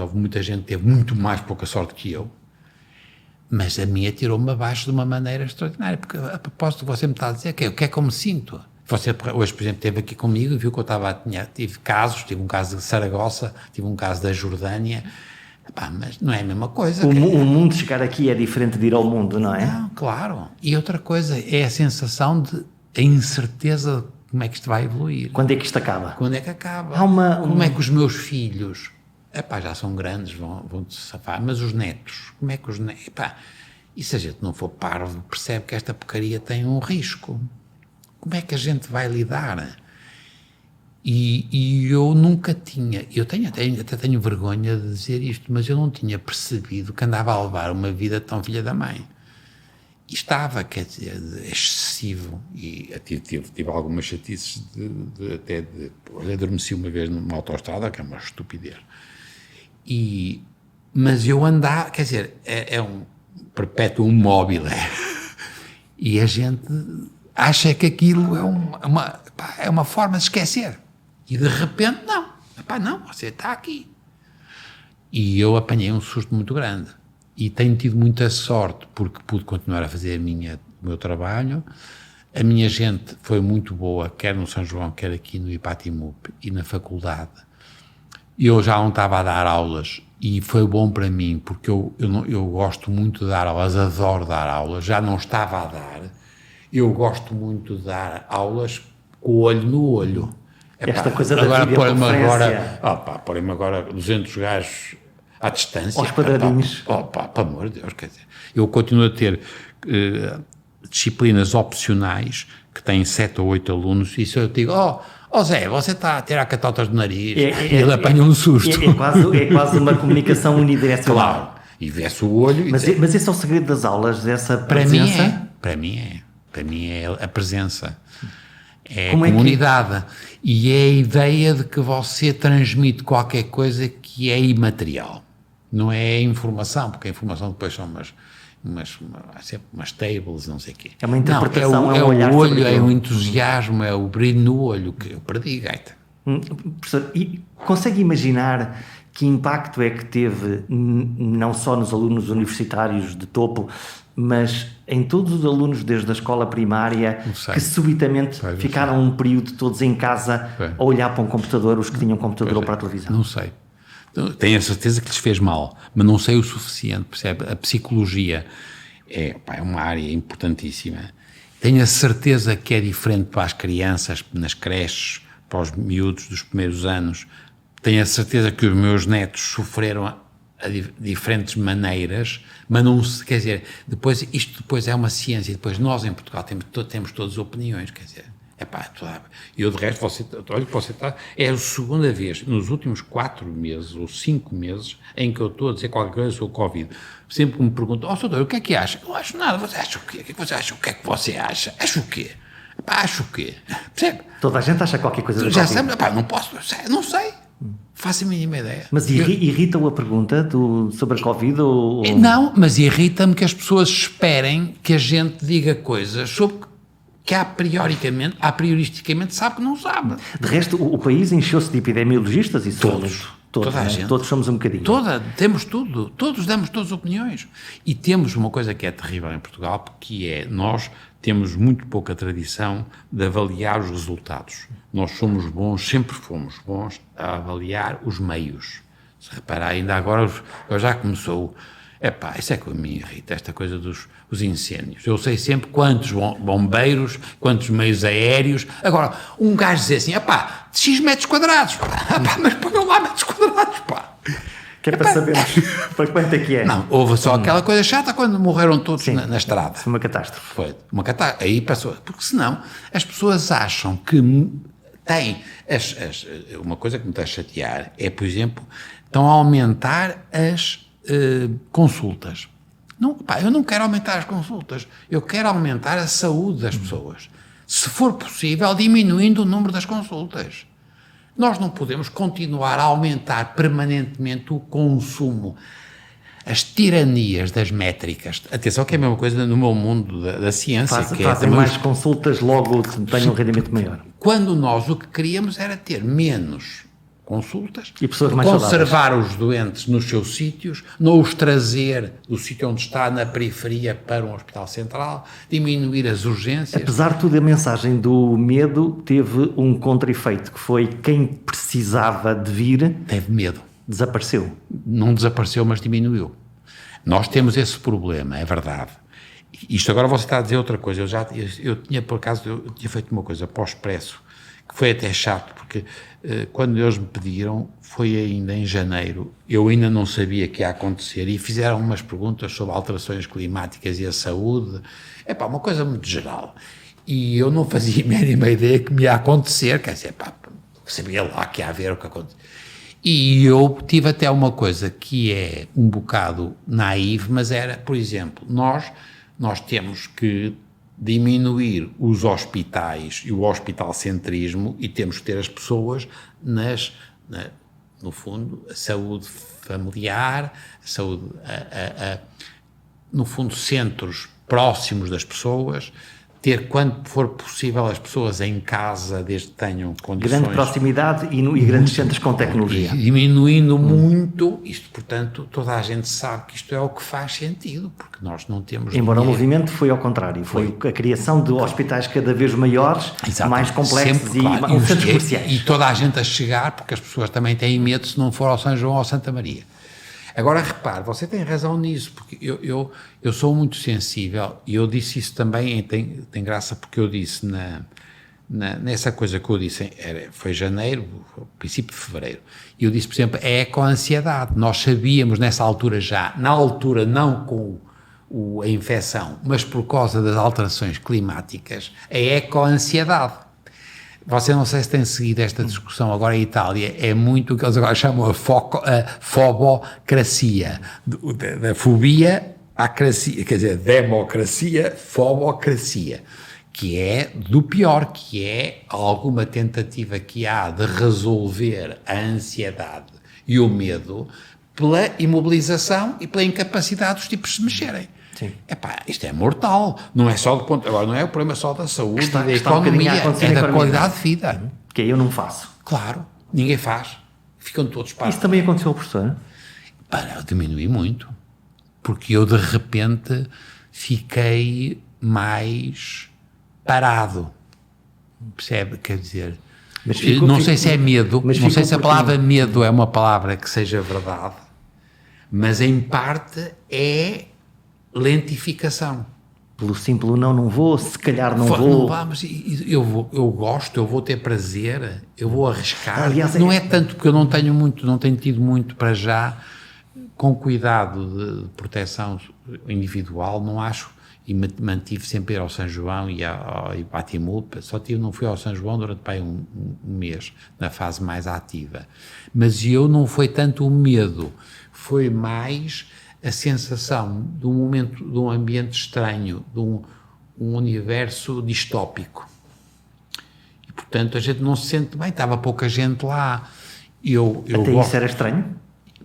houve muita gente que teve muito mais pouca sorte que eu, mas a minha tirou-me abaixo de uma maneira extraordinária, porque a propósito você me está a dizer o que é que eu me sinto. Você hoje, por exemplo, esteve aqui comigo e viu que eu tive um caso de Saragossa, tive um caso da Jordânia, mas não é a mesma coisa. O mundo chegar aqui é diferente de ir ao mundo, não é? Não, claro. E outra coisa é a sensação a incerteza de como é que isto vai evoluir. Quando é que isto acaba? Quando é que acaba? Como é que os meus filhos... já são grandes, vão-te safar, mas os netos, como é que os netos... E se a gente não for parvo, percebe que esta porcaria tem um risco. Como é que a gente vai lidar? E eu nunca tinha... até tenho vergonha de dizer isto, mas eu não tinha percebido que andava a levar uma vida tão filha da mãe. E estava, quer dizer, excessivo. E tive algumas chatices Olha, adormeci uma vez numa autoestrada, que é uma estupidez. Mas eu andava, quer dizer, é um perpétuo móvel, e a gente acha que aquilo é uma forma de esquecer, e de repente não, você está aqui. E eu apanhei um susto muito grande, e tenho tido muita sorte, porque pude continuar a fazer o meu trabalho. A minha gente foi muito boa, quer no São João, quer aqui no IPATIMUP e na faculdade. Eu já não estava a dar aulas e foi bom para mim, porque eu gosto muito de dar aulas, adoro dar aulas, já não estava a dar. Eu gosto muito de dar aulas com o olho no olho. Esta coisa da videoconferência. Põe-me agora 200 gajos à distância. Aos quadradinhos. Pelo amor de Deus, quer dizer, eu continuo a ter disciplinas opcionais que têm 7 ou 8 alunos, e se eu digo, Zé, você está a tirar catotas do nariz, e ele apanha um susto. É quase uma comunicação unidirecional. Claro, e vê-se o olho. Mas esse é o segredo das aulas, dessa presença? Para mim é a presença. É a comunidade. E é a ideia de que você transmite qualquer coisa que é imaterial. Não é a informação, porque a informação depois são sempre umas tables, não sei o quê. É uma interpretação, é um olhar o olho, sobre é o entusiasmo, é o brilho no olho que eu perdi, Gaeta. Professor, e consegue imaginar que impacto é que teve não só nos alunos universitários de topo, mas em todos os alunos desde a escola primária que subitamente ficaram um período todos em casa a olhar para um computador, os que tinham computador ou para a televisão? Não sei. Tenho a certeza que lhes fez mal, mas não sei o suficiente, percebe? A psicologia é uma área importantíssima. Tenho a certeza que é diferente para as crianças, nas creches, para os miúdos dos primeiros anos. Tenho a certeza que os meus netos sofreram de diferentes maneiras, mas não se, quer dizer, isto depois é uma ciência, e depois nós em Portugal temos todas opiniões, quer dizer, eu de resto, olha que você está, é a segunda vez, nos últimos 4 meses ou 5 meses, em que eu estou a dizer qualquer coisa sobre o Covid. Sempre que me perguntam, doutor, o que é que acha? Eu não acho nada, você acha o quê? O que é que você acha? O que é que você acha? Acha o quê? Acho o quê? Percebe? Toda a gente acha qualquer coisa do já Covid. sabe, não posso, não sei. Faço a mínima ideia. Mas irrita-o a pergunta sobre a Covid? Não, mas irrita-me que as pessoas esperem que a gente diga coisas sobre que a prioristicamente sabe que não sabe. De resto, o país encheu-se de epidemiologistas e toda a gente. Todos somos um bocadinho. Temos tudo. Todos damos todas as opiniões. E temos uma coisa que é terrível em Portugal, que é nós temos muito pouca tradição de avaliar os resultados. Nós somos bons, sempre fomos bons a avaliar os meios. Se reparar, ainda agora já começou... isso é que me irrita, esta coisa dos incêndios. Eu sei sempre quantos bombeiros, quantos meios aéreos. Agora, um gajo dizer assim, X metros quadrados, mas põe lá metros quadrados, Que é para sabermos para quanto é que é. Não, houve só aquela coisa chata quando morreram todos na estrada. Foi uma catástrofe. Foi uma catástrofe. Aí passou. Porque senão as pessoas acham que têm... uma coisa que me está a chatear é, por exemplo, estão a aumentar as consultas. Não, eu não quero aumentar as consultas. Eu quero aumentar a saúde das pessoas. Se for possível, diminuindo o número das consultas. Nós não podemos continuar a aumentar permanentemente o consumo. As tiranias das métricas. Atenção que é a mesma coisa no meu mundo da ciência. Fazem mais consultas, logo tenham um rendimento maior. Quando nós o que queríamos era ter menos consultas, e pessoas mais conservar saudáveis. Os doentes nos seus sítios, não os trazer do sítio onde está, na periferia, para um hospital central, diminuir as urgências. Apesar de tudo, a mensagem do medo teve um contra-efeito, que foi quem precisava de vir... Teve medo. Desapareceu. Não desapareceu, mas diminuiu. Nós temos esse problema, é verdade. Isto agora você está a dizer outra coisa. Eu tinha, por acaso, eu tinha feito uma coisa para o Expresso, que foi até chato, porque quando eles me pediram, foi ainda em janeiro, eu ainda não sabia que ia acontecer, e fizeram umas perguntas sobre alterações climáticas e a saúde, uma coisa muito geral, e eu não fazia a mínima ideia que me ia acontecer, quer dizer, sabia lá que ia haver o que aconteceu. E eu tive até uma coisa que é um bocado naive, mas era, por exemplo, nós temos que diminuir os hospitais e o hospitalcentrismo, e temos que ter as pessoas no fundo, a saúde familiar, a saúde, no fundo, centros próximos das pessoas, ter, quando for possível, as pessoas em casa, desde que tenham condições... Grande proximidade e grandes centros com tecnologia. E diminuindo muito, isto, portanto, toda a gente sabe que isto é o que faz sentido, porque nós não temos... Embora o movimento foi ao contrário, foi a criação de hospitais cada vez maiores, mais complexos sempre, e centros comerciais. E toda a gente a chegar, porque as pessoas também têm medo se não for ao São João ou ao Santa Maria. Agora, repare, você tem razão nisso, porque eu sou muito sensível, e eu disse isso também, tem graça, porque eu disse nessa coisa que eu disse, foi janeiro, princípio de fevereiro, e eu disse, por exemplo, a ecoansiedade. Nós sabíamos nessa altura já, na altura não com a infecção, mas por causa das alterações climáticas, a ecoansiedade. Você não sei se tem seguido esta discussão agora em Itália, é muito o que eles agora chamam a fobocracia, da fobia à cracia, quer dizer, democracia, fobocracia, que é do pior, que é alguma tentativa que há de resolver a ansiedade e o medo pela imobilização e pela incapacidade dos tipos de se mexerem. Sim. Epá, isto é mortal, não é só do ponto, agora não é o problema só da saúde, Está da um bocadinho economia, a acontecer é na da economia. qualidade de vida. Que eu não faço. Claro, ninguém faz, ficam todos Isso parados. também aconteceu ao professor? Para, eu diminui muito, porque eu de repente fiquei mais parado, percebe? Quer dizer, Mas não sei se é medo, mas não sei ficou se a palavra medo é uma palavra que seja verdade, mas em parte é lentificação. Pelo simples não vou, se calhar não Não vou. vamos, eu gosto, eu vou ter prazer, eu vou arriscar. Aliás, não é tanto porque eu não tenho tido muito para já, com cuidado de proteção individual, não acho, e mantive sempre ir ao São João e à Timulpa, não fui ao São João durante um mês, na fase mais ativa. Mas eu não foi tanto o medo, foi mais a sensação de um momento, de um ambiente estranho, de um universo distópico. E, portanto, a gente não se sente bem, estava pouca gente lá. Até isso era estranho?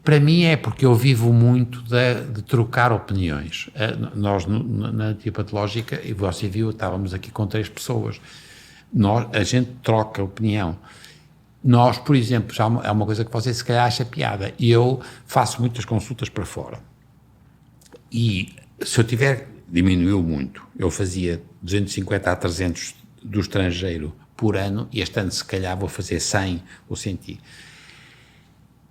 Para mim é porque eu vivo muito de trocar opiniões. Nós, na antipatológica, e você viu, estávamos aqui com 3 pessoas, a gente troca opinião. Nós, por exemplo, já é uma coisa que você se calhar acha piada, e eu faço muitas consultas para fora. E se eu diminuiu muito, eu fazia 250 a 300 do estrangeiro por ano, e este ano se calhar vou fazer 100 ou 100.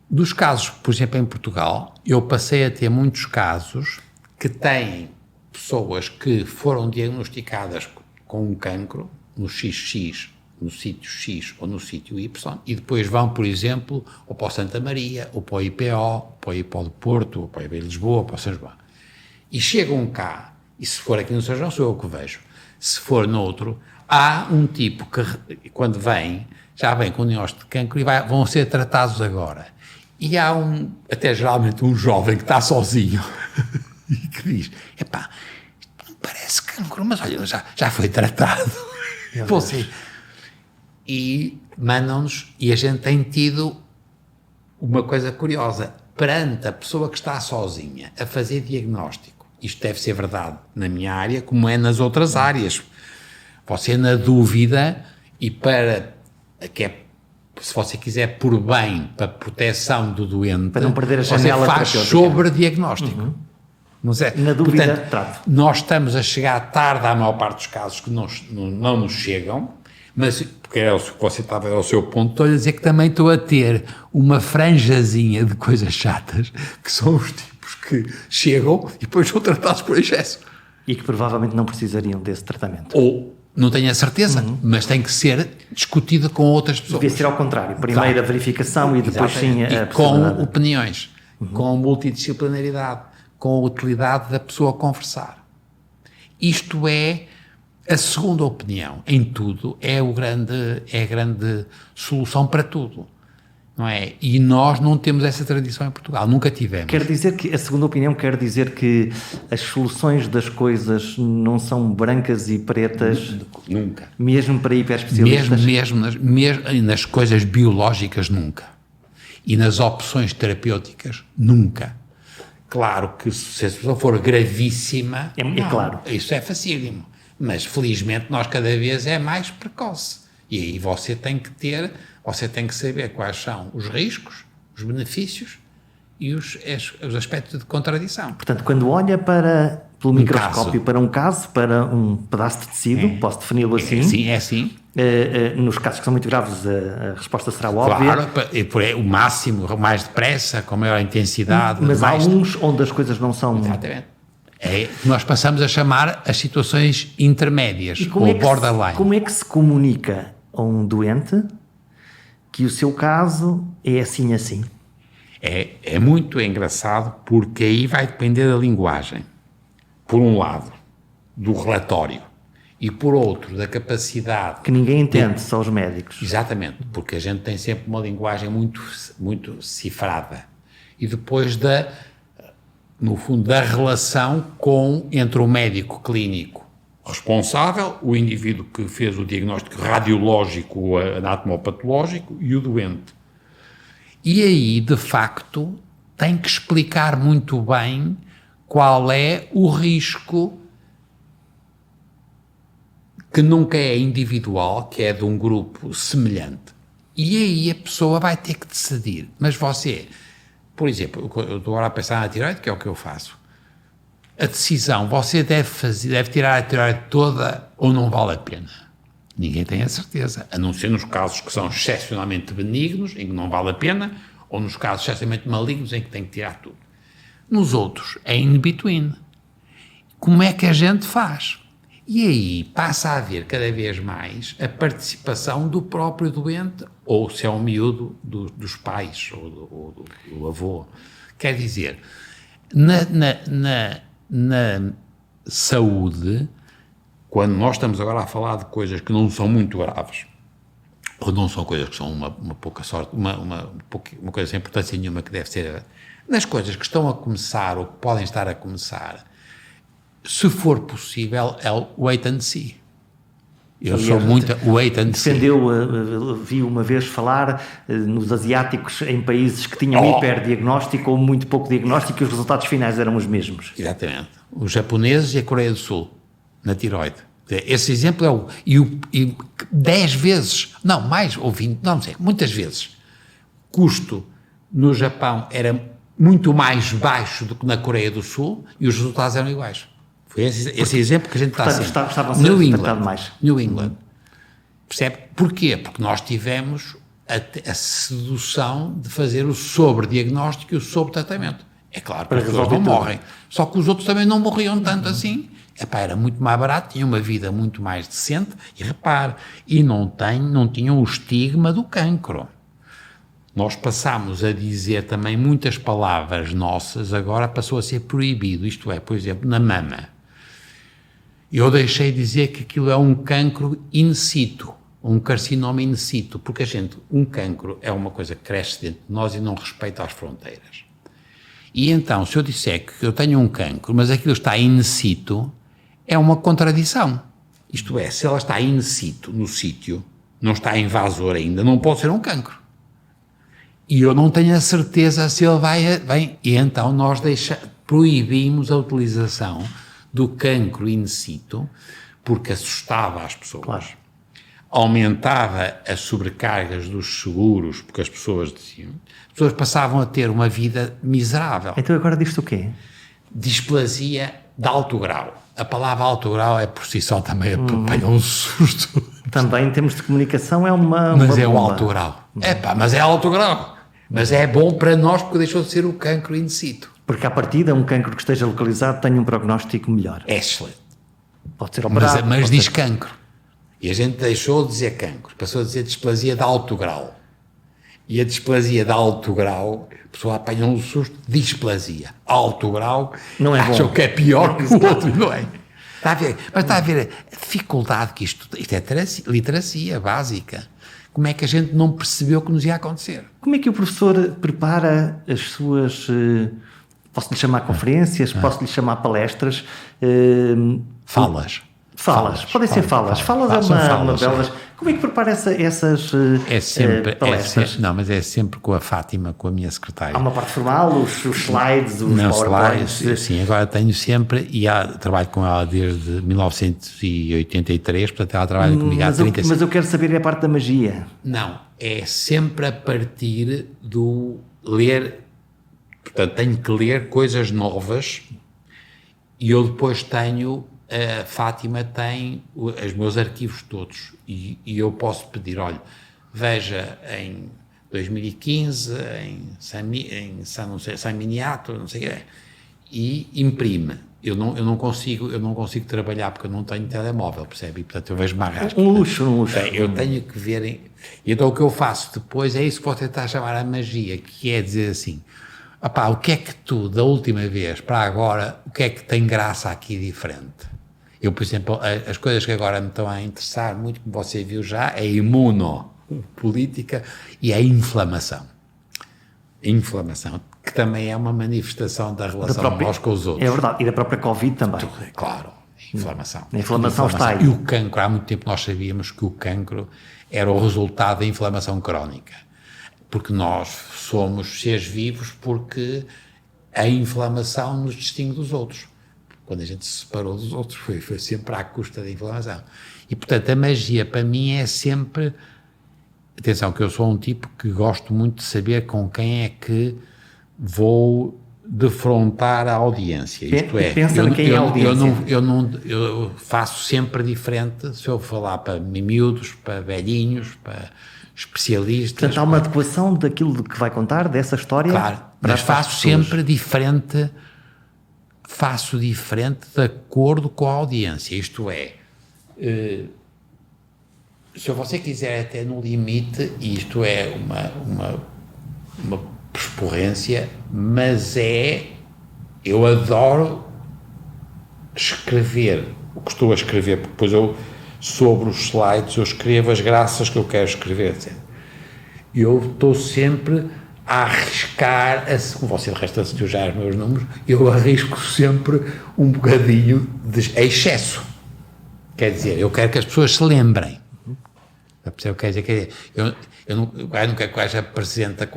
Dos casos, por exemplo, em Portugal, eu passei a ter muitos casos que têm pessoas que foram diagnosticadas com um cancro no XX, no sítio X ou no sítio Y, e depois vão, por exemplo, ou para o Santa Maria, ou para o IPO, ou para o IPO do Porto, ou para o IPO de Lisboa, ou para o São João. E chegam cá, e se for aqui no São João, sou eu que vejo. Se for noutro, há um tipo que, quando vem, já vem com diagnóstico de cancro e vão ser tratados agora. E há até geralmente um jovem que está sozinho e que diz, epá, isto não parece cancro, mas olha, já foi tratado. E mandam-nos, e a gente tem tido uma coisa curiosa, perante a pessoa que está sozinha a fazer diagnóstico, isto deve ser verdade na minha área, como é nas outras áreas. Você na dúvida, e se você quiser por bem, para proteção do doente, para não perder a você janela faz sobre diagnóstico. Não sei. Na dúvida, portanto, trato. nós estamos a chegar tarde à maior parte dos casos que não nos chegam, mas, porque é o que você estava ao seu ponto, estou a dizer que também estou a ter uma franjazinha de coisas chatas, que são os tipos que chegam e depois são tratados por excesso. E que provavelmente não precisariam desse tratamento. Ou, não tenho a certeza, mas tem que ser discutido com outras pessoas. Devia ser ao contrário. Primeiro a verificação e depois sim a com opiniões, com multidisciplinaridade, com a utilidade da pessoa conversar. Isto é a segunda opinião. Em tudo é a grande solução para tudo. Não é? E nós não temos essa tradição em Portugal, nunca tivemos. Quer dizer que, a segunda opinião quer dizer que as soluções das coisas não são brancas e pretas? Nunca. Mesmo para hiperespecialistas? Mesmo nas coisas biológicas, nunca. E nas opções terapêuticas, nunca. Claro que se a pessoa for gravíssima, claro. Isso é facílimo. Mas, felizmente, nós cada vez é mais precoce. E aí você tem que saber quais são os riscos, os benefícios e os aspectos de contradição. Portanto, quando olha pelo microscópio para um caso, para um pedaço de tecido, posso defini-lo assim? Sim, é assim. Nos casos que são muito graves, a resposta será óbvia. Claro, o máximo, mais depressa, com maior intensidade. Mas há uns onde as coisas não são... Exatamente. Nós passamos a chamar as situações intermédias, ou borderline. Como é que se comunica a um doente que o seu caso é assim, assim? É muito engraçado, porque aí vai depender da linguagem. Por um lado, do relatório, e por outro, da capacidade... Que ninguém entende, só os médicos. Exatamente, porque a gente tem sempre uma linguagem muito, muito cifrada. E depois no fundo, da relação entre o médico clínico responsável, o indivíduo que fez o diagnóstico radiológico ou anatomopatológico e o doente. E aí, de facto, tem que explicar muito bem qual é o risco que nunca é individual, que é de um grupo semelhante. E aí a pessoa vai ter que decidir. Mas você, por exemplo, eu estou agora a pensar na tireoide, que é o que eu faço. A decisão, você deve tirar a tireoide toda ou não vale a pena? Ninguém tem a certeza, a não ser nos casos que são excepcionalmente benignos, em que não vale a pena, ou nos casos excepcionalmente malignos, em que tem que tirar tudo. Nos outros, é in between. Como é que a gente faz? E aí passa a haver cada vez mais a participação do próprio doente, ou se é um miúdo, dos pais, ou do avô. Quer dizer, na saúde, quando nós estamos agora a falar de coisas que não são muito graves, ou não são coisas que são uma pouca sorte, uma coisa sem importância nenhuma que deve ser, nas coisas que estão a começar ou que podem estar a começar, se for possível, é o wait and see. Eu sou muito wait and see. Vi uma vez falar nos asiáticos em países que tinham hiperdiagnóstico ou muito pouco diagnóstico e os resultados finais eram os mesmos. Exatamente. Os japoneses e a Coreia do Sul, na tireoide. Esse exemplo é e 10 vezes, não, mais, ou 20, não sei, muitas vezes. Custo no Japão era muito mais baixo do que na Coreia do Sul e os resultados eram iguais. Foi esse exemplo que a gente está a ser. New England. Percebe? Porquê? Porque nós tivemos a sedução de fazer o sobrediagnóstico e o sobretratamento. É claro que as pessoas não morrem. Só que os outros também não morriam tanto assim. Era muito mais barato, tinham uma vida muito mais decente. E repare, não tinham o estigma do cancro. Nós passámos a dizer também muitas palavras nossas, agora passou a ser proibido. Isto é, por exemplo, na mama. Eu deixei de dizer que aquilo é um cancro in situ, um carcinoma in situ, porque um cancro é uma coisa que cresce dentro de nós e não respeita as fronteiras. E então, se eu disser que eu tenho um cancro, mas aquilo está in situ, é uma contradição. Isto é, se ela está in situ, no sítio, não está invasor ainda, não pode ser um cancro. E eu não tenho a certeza se ele vai. E então nós proibimos a utilização do cancro in situ, porque assustava as pessoas. Claro. Aumentava as sobrecargas dos seguros, porque as pessoas diziam. As pessoas passavam a ter uma vida miserável. Então agora diz-te o quê? Displasia de alto grau. A palavra alto grau é por si só também apanha um susto. Também em termos de comunicação é uma Mas uma é bomba. o alto grau. Mas é alto grau. Mas é bom para nós porque deixou de ser o cancro in situ. Porque à partida um cancro que esteja localizado tem um prognóstico melhor. É excelente. Pode ser operado. Mas diz cancro. E a gente deixou de dizer cancro. Passou a dizer displasia de alto grau. E a displasia de alto grau, a pessoa apanha um susto, displasia. Alto grau, não é acham bom. que é pior que o outro, não é? Está a ver? Mas está a ver a dificuldade que isto é literacia básica. Como é que a gente não percebeu que nos ia acontecer? Como é que o professor prepara as suas, posso-lhe chamar conferências, posso-lhe chamar palestras? Falas. Podem ser falas. Falas é uma belas. Como é que prepara essas palestras? Mas é sempre com a Fátima, com a minha secretária. Há uma parte formal, os slides, os PowerPoints? Sim, agora tenho sempre, e trabalho com ela desde 1983, portanto ela trabalha comigo há 35 Mas eu quero saber a parte da magia. Não, é sempre a partir do ler, portanto tenho que ler coisas novas e eu depois tenho... A Fátima tem os meus arquivos todos e eu posso pedir, olha, veja em 2015 em San Miniato, não sei o quê, e imprime. Eu não consigo trabalhar porque eu não tenho telemóvel, percebe? E, portanto, eu vejo mais um luxo. Eu tenho que ver... E então o que eu faço depois é isso que vou tentar chamar a magia, que é dizer assim, o que é que tu, da última vez para agora, o que é que tem graça aqui diferente? Eu, por exemplo, as coisas que agora me estão a interessar muito, como você viu já, é a imunopolítica e a inflamação. Inflamação, que também é uma manifestação da relação de nós com os outros. É verdade, e da própria Covid também. Claro, Inflamação. A inflamação está aí. E o cancro, há muito tempo nós sabíamos que o cancro era o resultado da inflamação crónica. Porque nós somos seres vivos porque a inflamação nos distingue dos outros. Quando a gente se separou dos outros foi sempre à custa da inflamação. E, portanto, a magia para mim é sempre... Atenção, que eu sou um tipo que gosto muito de saber com quem é que vou defrontar a audiência. Isto é, pensa em quem é a audiência. Eu faço sempre diferente se eu falar para miúdos, para velhinhos, para especialistas. Portanto, há uma adequação daquilo que vai contar, dessa história. Claro, mas faço sempre diferente, de acordo com a audiência. Isto é, se você quiser até no limite, isto é uma persporrência, mas eu adoro escrever o que estou a escrever, porque depois eu, sobre os slides, eu escrevo as graças que eu quero escrever, etc. E eu estou sempre a arriscar, como você de resto assistiu já aos meus números, eu arrisco sempre um bocadinho de excesso. Quer dizer, eu quero que as pessoas se lembrem. Quer dizer, eu não quero que o gajo apresente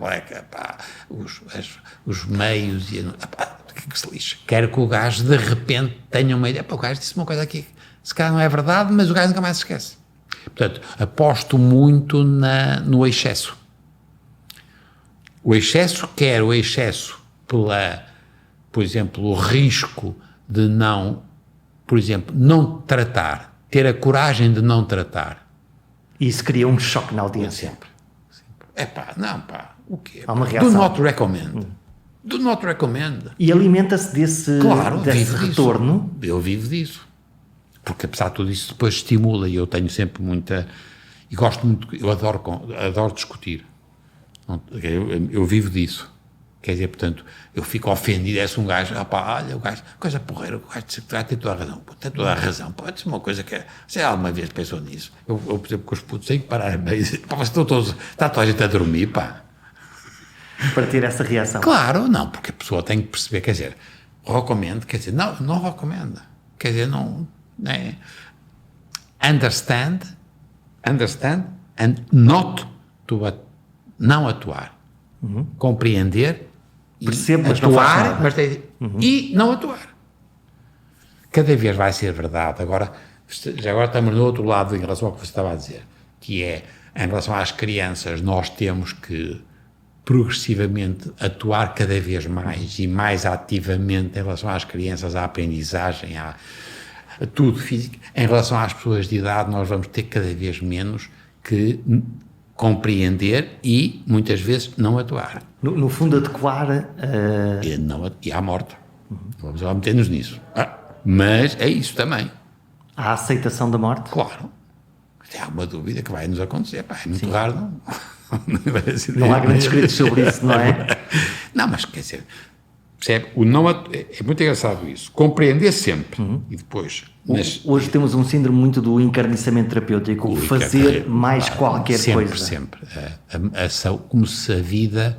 os meios e que se lixa. Quero que o gajo de repente tenha uma ideia. O gajo disse uma coisa aqui, se calhar não é verdade, mas o gajo nunca mais se esquece. Portanto, aposto muito no excesso. O excesso, quer o excesso por exemplo, o risco de não, por exemplo, não tratar, ter a coragem de não tratar. E isso cria um choque na audiência. Sempre. O quê? Há uma reação. Do not recommend. Do not recommend. E alimenta-se desse retorno? Eu vivo disso. Porque, apesar de tudo isso, depois estimula, e eu tenho sempre muita... E gosto muito, eu adoro discutir. Eu vivo disso. Quer dizer, portanto, eu fico ofendido, é-se um gajo, olha, o gajo, coisa porreira, o gajo tem toda a razão, tem toda a razão, pode ser uma coisa que, se alguma vez pensou nisso, eu por exemplo, com os putos, tenho que parar a meio e dizer, está toda a gente a dormir, pá. Para ter essa reação. Claro, não, porque a pessoa tem que perceber, quer dizer, recomendo, quer dizer, não recomenda, quer dizer, não é, understand and not to, não atuar, compreender, percebo, mas atuar, e não atuar. Cada vez vai ser verdade. Agora estamos no outro lado em relação ao que você estava a dizer, que é, em relação às crianças, nós temos que progressivamente atuar cada vez mais e mais ativamente em relação às crianças, à aprendizagem, a tudo físico. Em relação às pessoas de idade, nós vamos ter cada vez menos que compreender e, muitas vezes, não atuar. No fundo, adequar... E à morte. Vamos lá meter-nos nisso. Mas é isso também. A aceitação da morte? Claro. Se há uma dúvida que vai nos acontecer, é muito raro, não? Não há grandes escritos sobre isso, não é? Não, mas quer dizer, percebe? É muito engraçado isso. Compreender sempre e depois... Hoje temos um síndrome muito do encarniçamento terapêutico, fazer mais qualquer coisa. Sempre. Como se a vida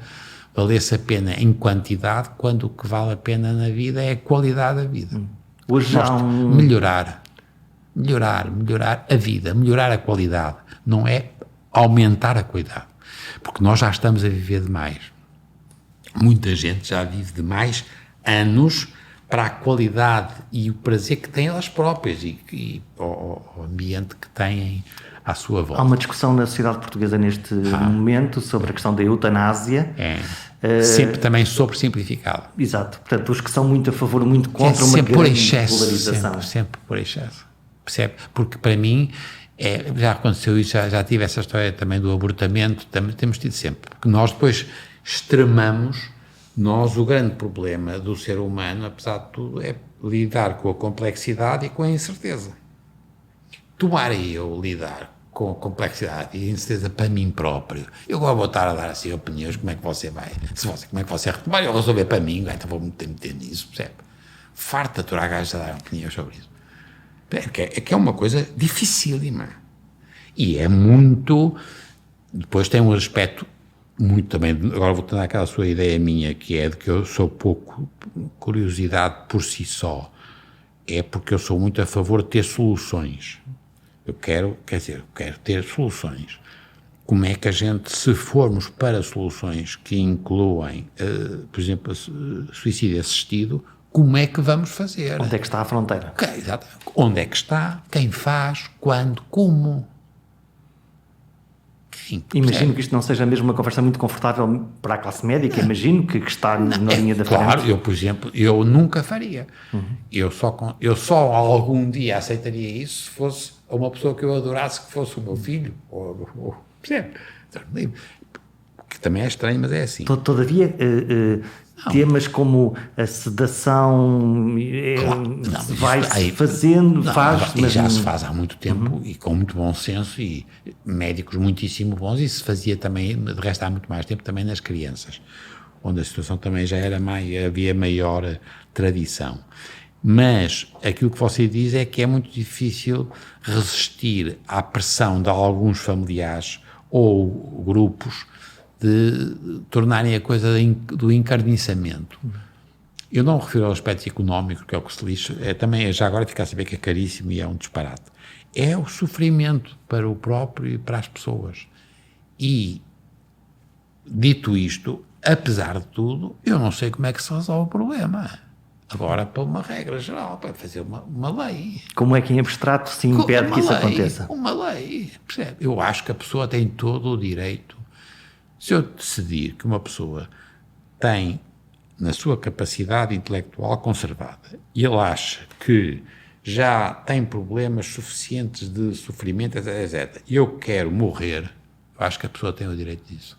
valesse a pena em quantidade, quando o que vale a pena na vida é a qualidade da vida. Hoje há melhorar a vida, melhorar a qualidade, não é aumentar a qualidade, porque nós já estamos a viver demais. Muita gente já vive demais anos para a qualidade e o prazer que têm elas próprias e o ambiente que têm à sua volta. Há uma discussão na sociedade portuguesa neste momento sobre a questão da eutanásia. Sempre também sobressimplificado. Exato. Portanto, os que são muito a favor, muito contra uma grande polarização. Sempre por excesso. Percebe? Porque para mim, já aconteceu isso, já tive essa história também do abortamento, temos tido sempre. Porque nós depois extremamos. O grande problema do ser humano, apesar de tudo, é lidar com a complexidade e com a incerteza. Tomara eu lidar com a complexidade e a incerteza para mim próprio. Eu vou estar a dar assim opiniões, como é que você vai? Como é que você vai resolver para mim? Então vou meter nisso, percebe? Farta de aturar gajos a dar opiniões sobre isso. É que é uma coisa dificílima. E é muito... Depois tem um aspecto muito também, agora vou ter aquela sua ideia minha, que é de que eu sou pouco curiosidade por si só. é porque eu sou muito a favor de ter soluções. Eu quero ter soluções. Como é que a gente, se formos para soluções que incluem, por exemplo, suicídio assistido, como é que vamos fazer? Onde é que está a fronteira? Exato. Onde é que está? Quem faz? Quando? Como? Imagino que isto não seja mesmo uma conversa muito confortável para a classe médica. Imagino que está na linha da frente. Claro, eu, por exemplo, eu nunca faria. Eu só algum dia aceitaria isso se fosse uma pessoa que eu adorasse, que fosse o meu filho. Percebe? Que também é estranho, mas é assim. Todavia, temas como a sedação vai-se fazendo, mas já se faz há muito tempo e com muito bom senso e médicos muitíssimo bons, e se fazia também, de resto há muito mais tempo, também nas crianças, onde a situação também já era havia maior tradição. Mas aquilo que você diz é que é muito difícil resistir à pressão de alguns familiares ou grupos de tornarem a coisa do encarniçamento. Eu não me refiro ao aspecto económico, que é o que se lixa, também já agora fica a saber que é caríssimo e é um disparate. É o sofrimento para o próprio e para as pessoas. E, dito isto, apesar de tudo, eu não sei como é que se resolve o problema. Agora, para uma regra geral, para fazer uma lei. Como é que em abstrato se impede que isso aconteça? Uma lei, percebe? Eu acho que a pessoa tem todo o direito. Se eu decidir que uma pessoa tem, na sua capacidade intelectual conservada, e ele acha que já tem problemas suficientes de sofrimento, etc., e eu quero morrer, eu acho que a pessoa tem o direito disso.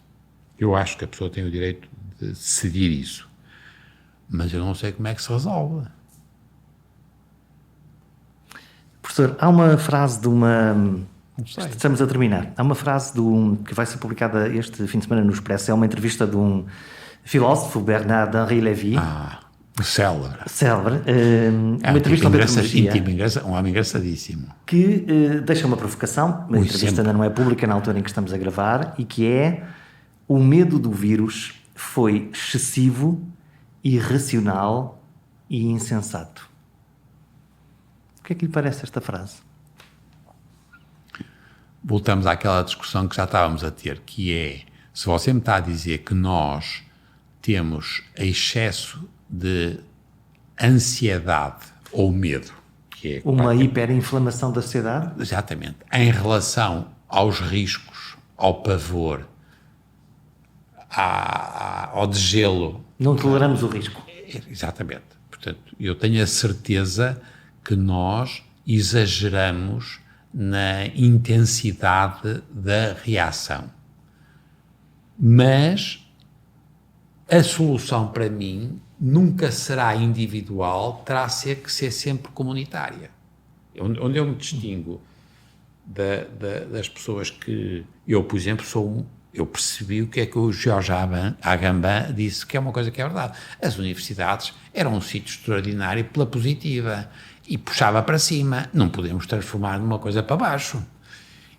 Eu acho que a pessoa tem o direito de decidir isso. Mas eu não sei como é que se resolve. Professor, há uma frase de uma... Não sei. Estamos a terminar. Há uma frase que vai ser publicada este fim de semana no Expresso. É uma entrevista de um filósofo, Bernard-Henri Lévy. Célebre. Uma entrevista ao Pedagogia. Um homem engraçadíssimo. Que deixa uma provocação. A entrevista ainda não é pública na altura em que estamos a gravar. E que é: o medo do vírus foi excessivo, irracional e insensato. O que é que lhe parece esta frase? Voltamos àquela discussão que já estávamos a ter, que é, se você me está a dizer que nós temos excesso de ansiedade ou medo, que é uma hiperinflamação da sociedade? Exatamente. Em relação aos riscos, ao pavor, ao degelo. Não toleramos o risco. Exatamente. Portanto, eu tenho a certeza que nós exageramos na intensidade da reação. Mas a solução, para mim, nunca será individual, terá que ser sempre comunitária. Onde eu me distingo das pessoas que... Eu, por exemplo, eu percebi o que é que o Georges Agamben disse, que é uma coisa que é verdade. As universidades eram um sítio extraordinário pela positiva e puxava para cima. Não podemos transformar numa coisa para baixo.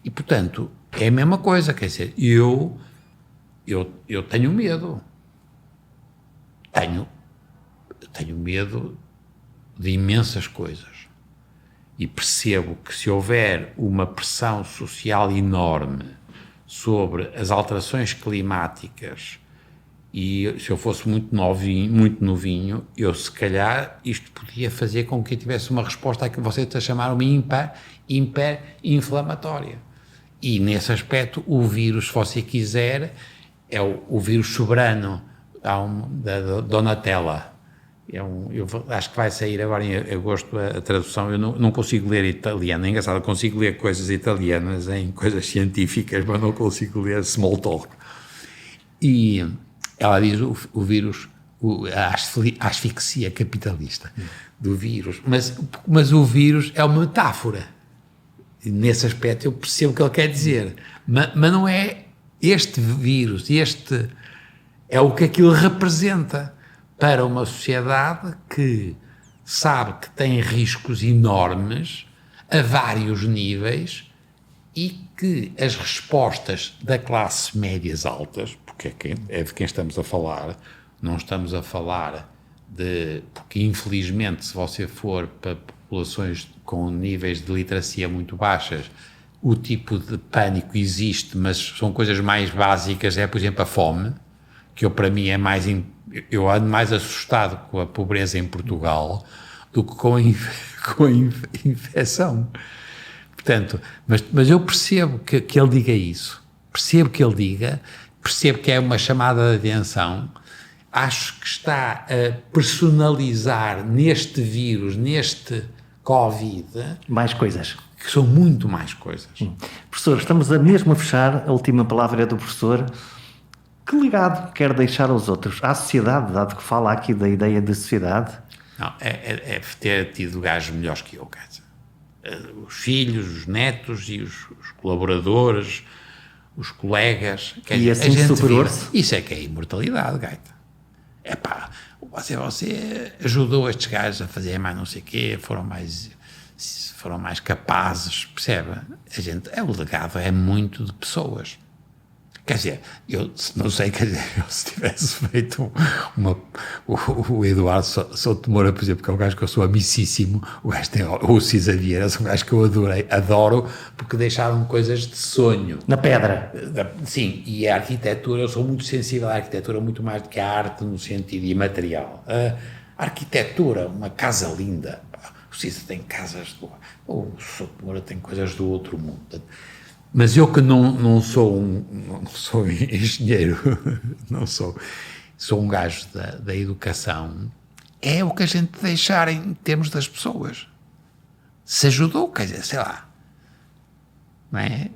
E, portanto, é a mesma coisa. Quer dizer, eu tenho medo. Tenho medo de imensas coisas. E percebo que se houver uma pressão social enorme sobre as alterações climáticas, e se eu fosse muito novinho, eu se calhar isto podia fazer com que eu tivesse uma resposta àquilo que você está a chamar uma hiperinflamatória. E nesse aspecto o vírus, se você quiser, é o vírus soberano da Donatella. Eu acho que vai sair agora em agosto a tradução. Eu não consigo ler italiano, é engraçado, eu consigo ler coisas italianas em coisas científicas, mas não consigo ler small talk. E ela diz o vírus, a asfixia capitalista do vírus, mas o vírus é uma metáfora. E nesse aspecto eu percebo o que ele quer dizer, mas não é este vírus, é o que aquilo representa para uma sociedade que sabe que tem riscos enormes a vários níveis e que as respostas da classe médias altas, porque é de quem estamos a falar, não estamos a falar porque infelizmente se você for para populações com níveis de literacia muito baixas, o tipo de pânico existe, mas são coisas mais básicas, por exemplo a fome, que para mim é mais, eu ando mais assustado com a pobreza em Portugal do que com a infecção. Portanto, mas eu percebo que ele diga isso, percebo que é uma chamada de atenção, acho que está a personalizar neste vírus, neste Covid... Mais coisas. Que são muito mais coisas. Professor, estamos mesmo a fechar, a última palavra é do professor. Que legado quer deixar aos outros? À sociedade, dado que fala aqui da ideia de sociedade? Não, é ter tido gajos melhores que eu, quer dizer. Os filhos, os netos e os colaboradores, os colegas. E assim superou-se? Isso é que é imortalidade, gaita. Você ajudou estes gajos a fazer mais não sei o quê, foram mais capazes, percebe? O legado é muito de pessoas. Quer dizer, eu não sei, se tivesse feito o Eduardo Souto Moura, por exemplo, que é um gajo que eu sou amicíssimo, o Cisa Vieira, é um gajo que eu adoro, porque deixaram coisas de sonho. Na pedra. Sim, e a arquitetura, eu sou muito sensível à arquitetura, muito mais do que à arte no sentido imaterial. A arquitetura, uma casa linda, o Cisa tem casas, o Souto Moura tem coisas do outro mundo. Mas eu que não sou engenheiro, sou um gajo da educação, é o que a gente deixar em termos das pessoas. Se ajudou, quer dizer, sei lá, não é?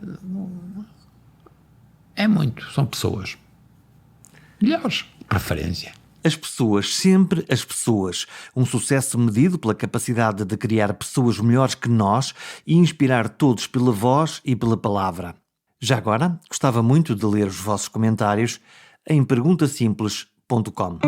É muito, são pessoas. Melhores, preferência. As pessoas, sempre as pessoas. Um sucesso medido pela capacidade de criar pessoas melhores que nós e inspirar todos pela voz e pela palavra. Já agora, gostava muito de ler os vossos comentários em perguntasimples.com.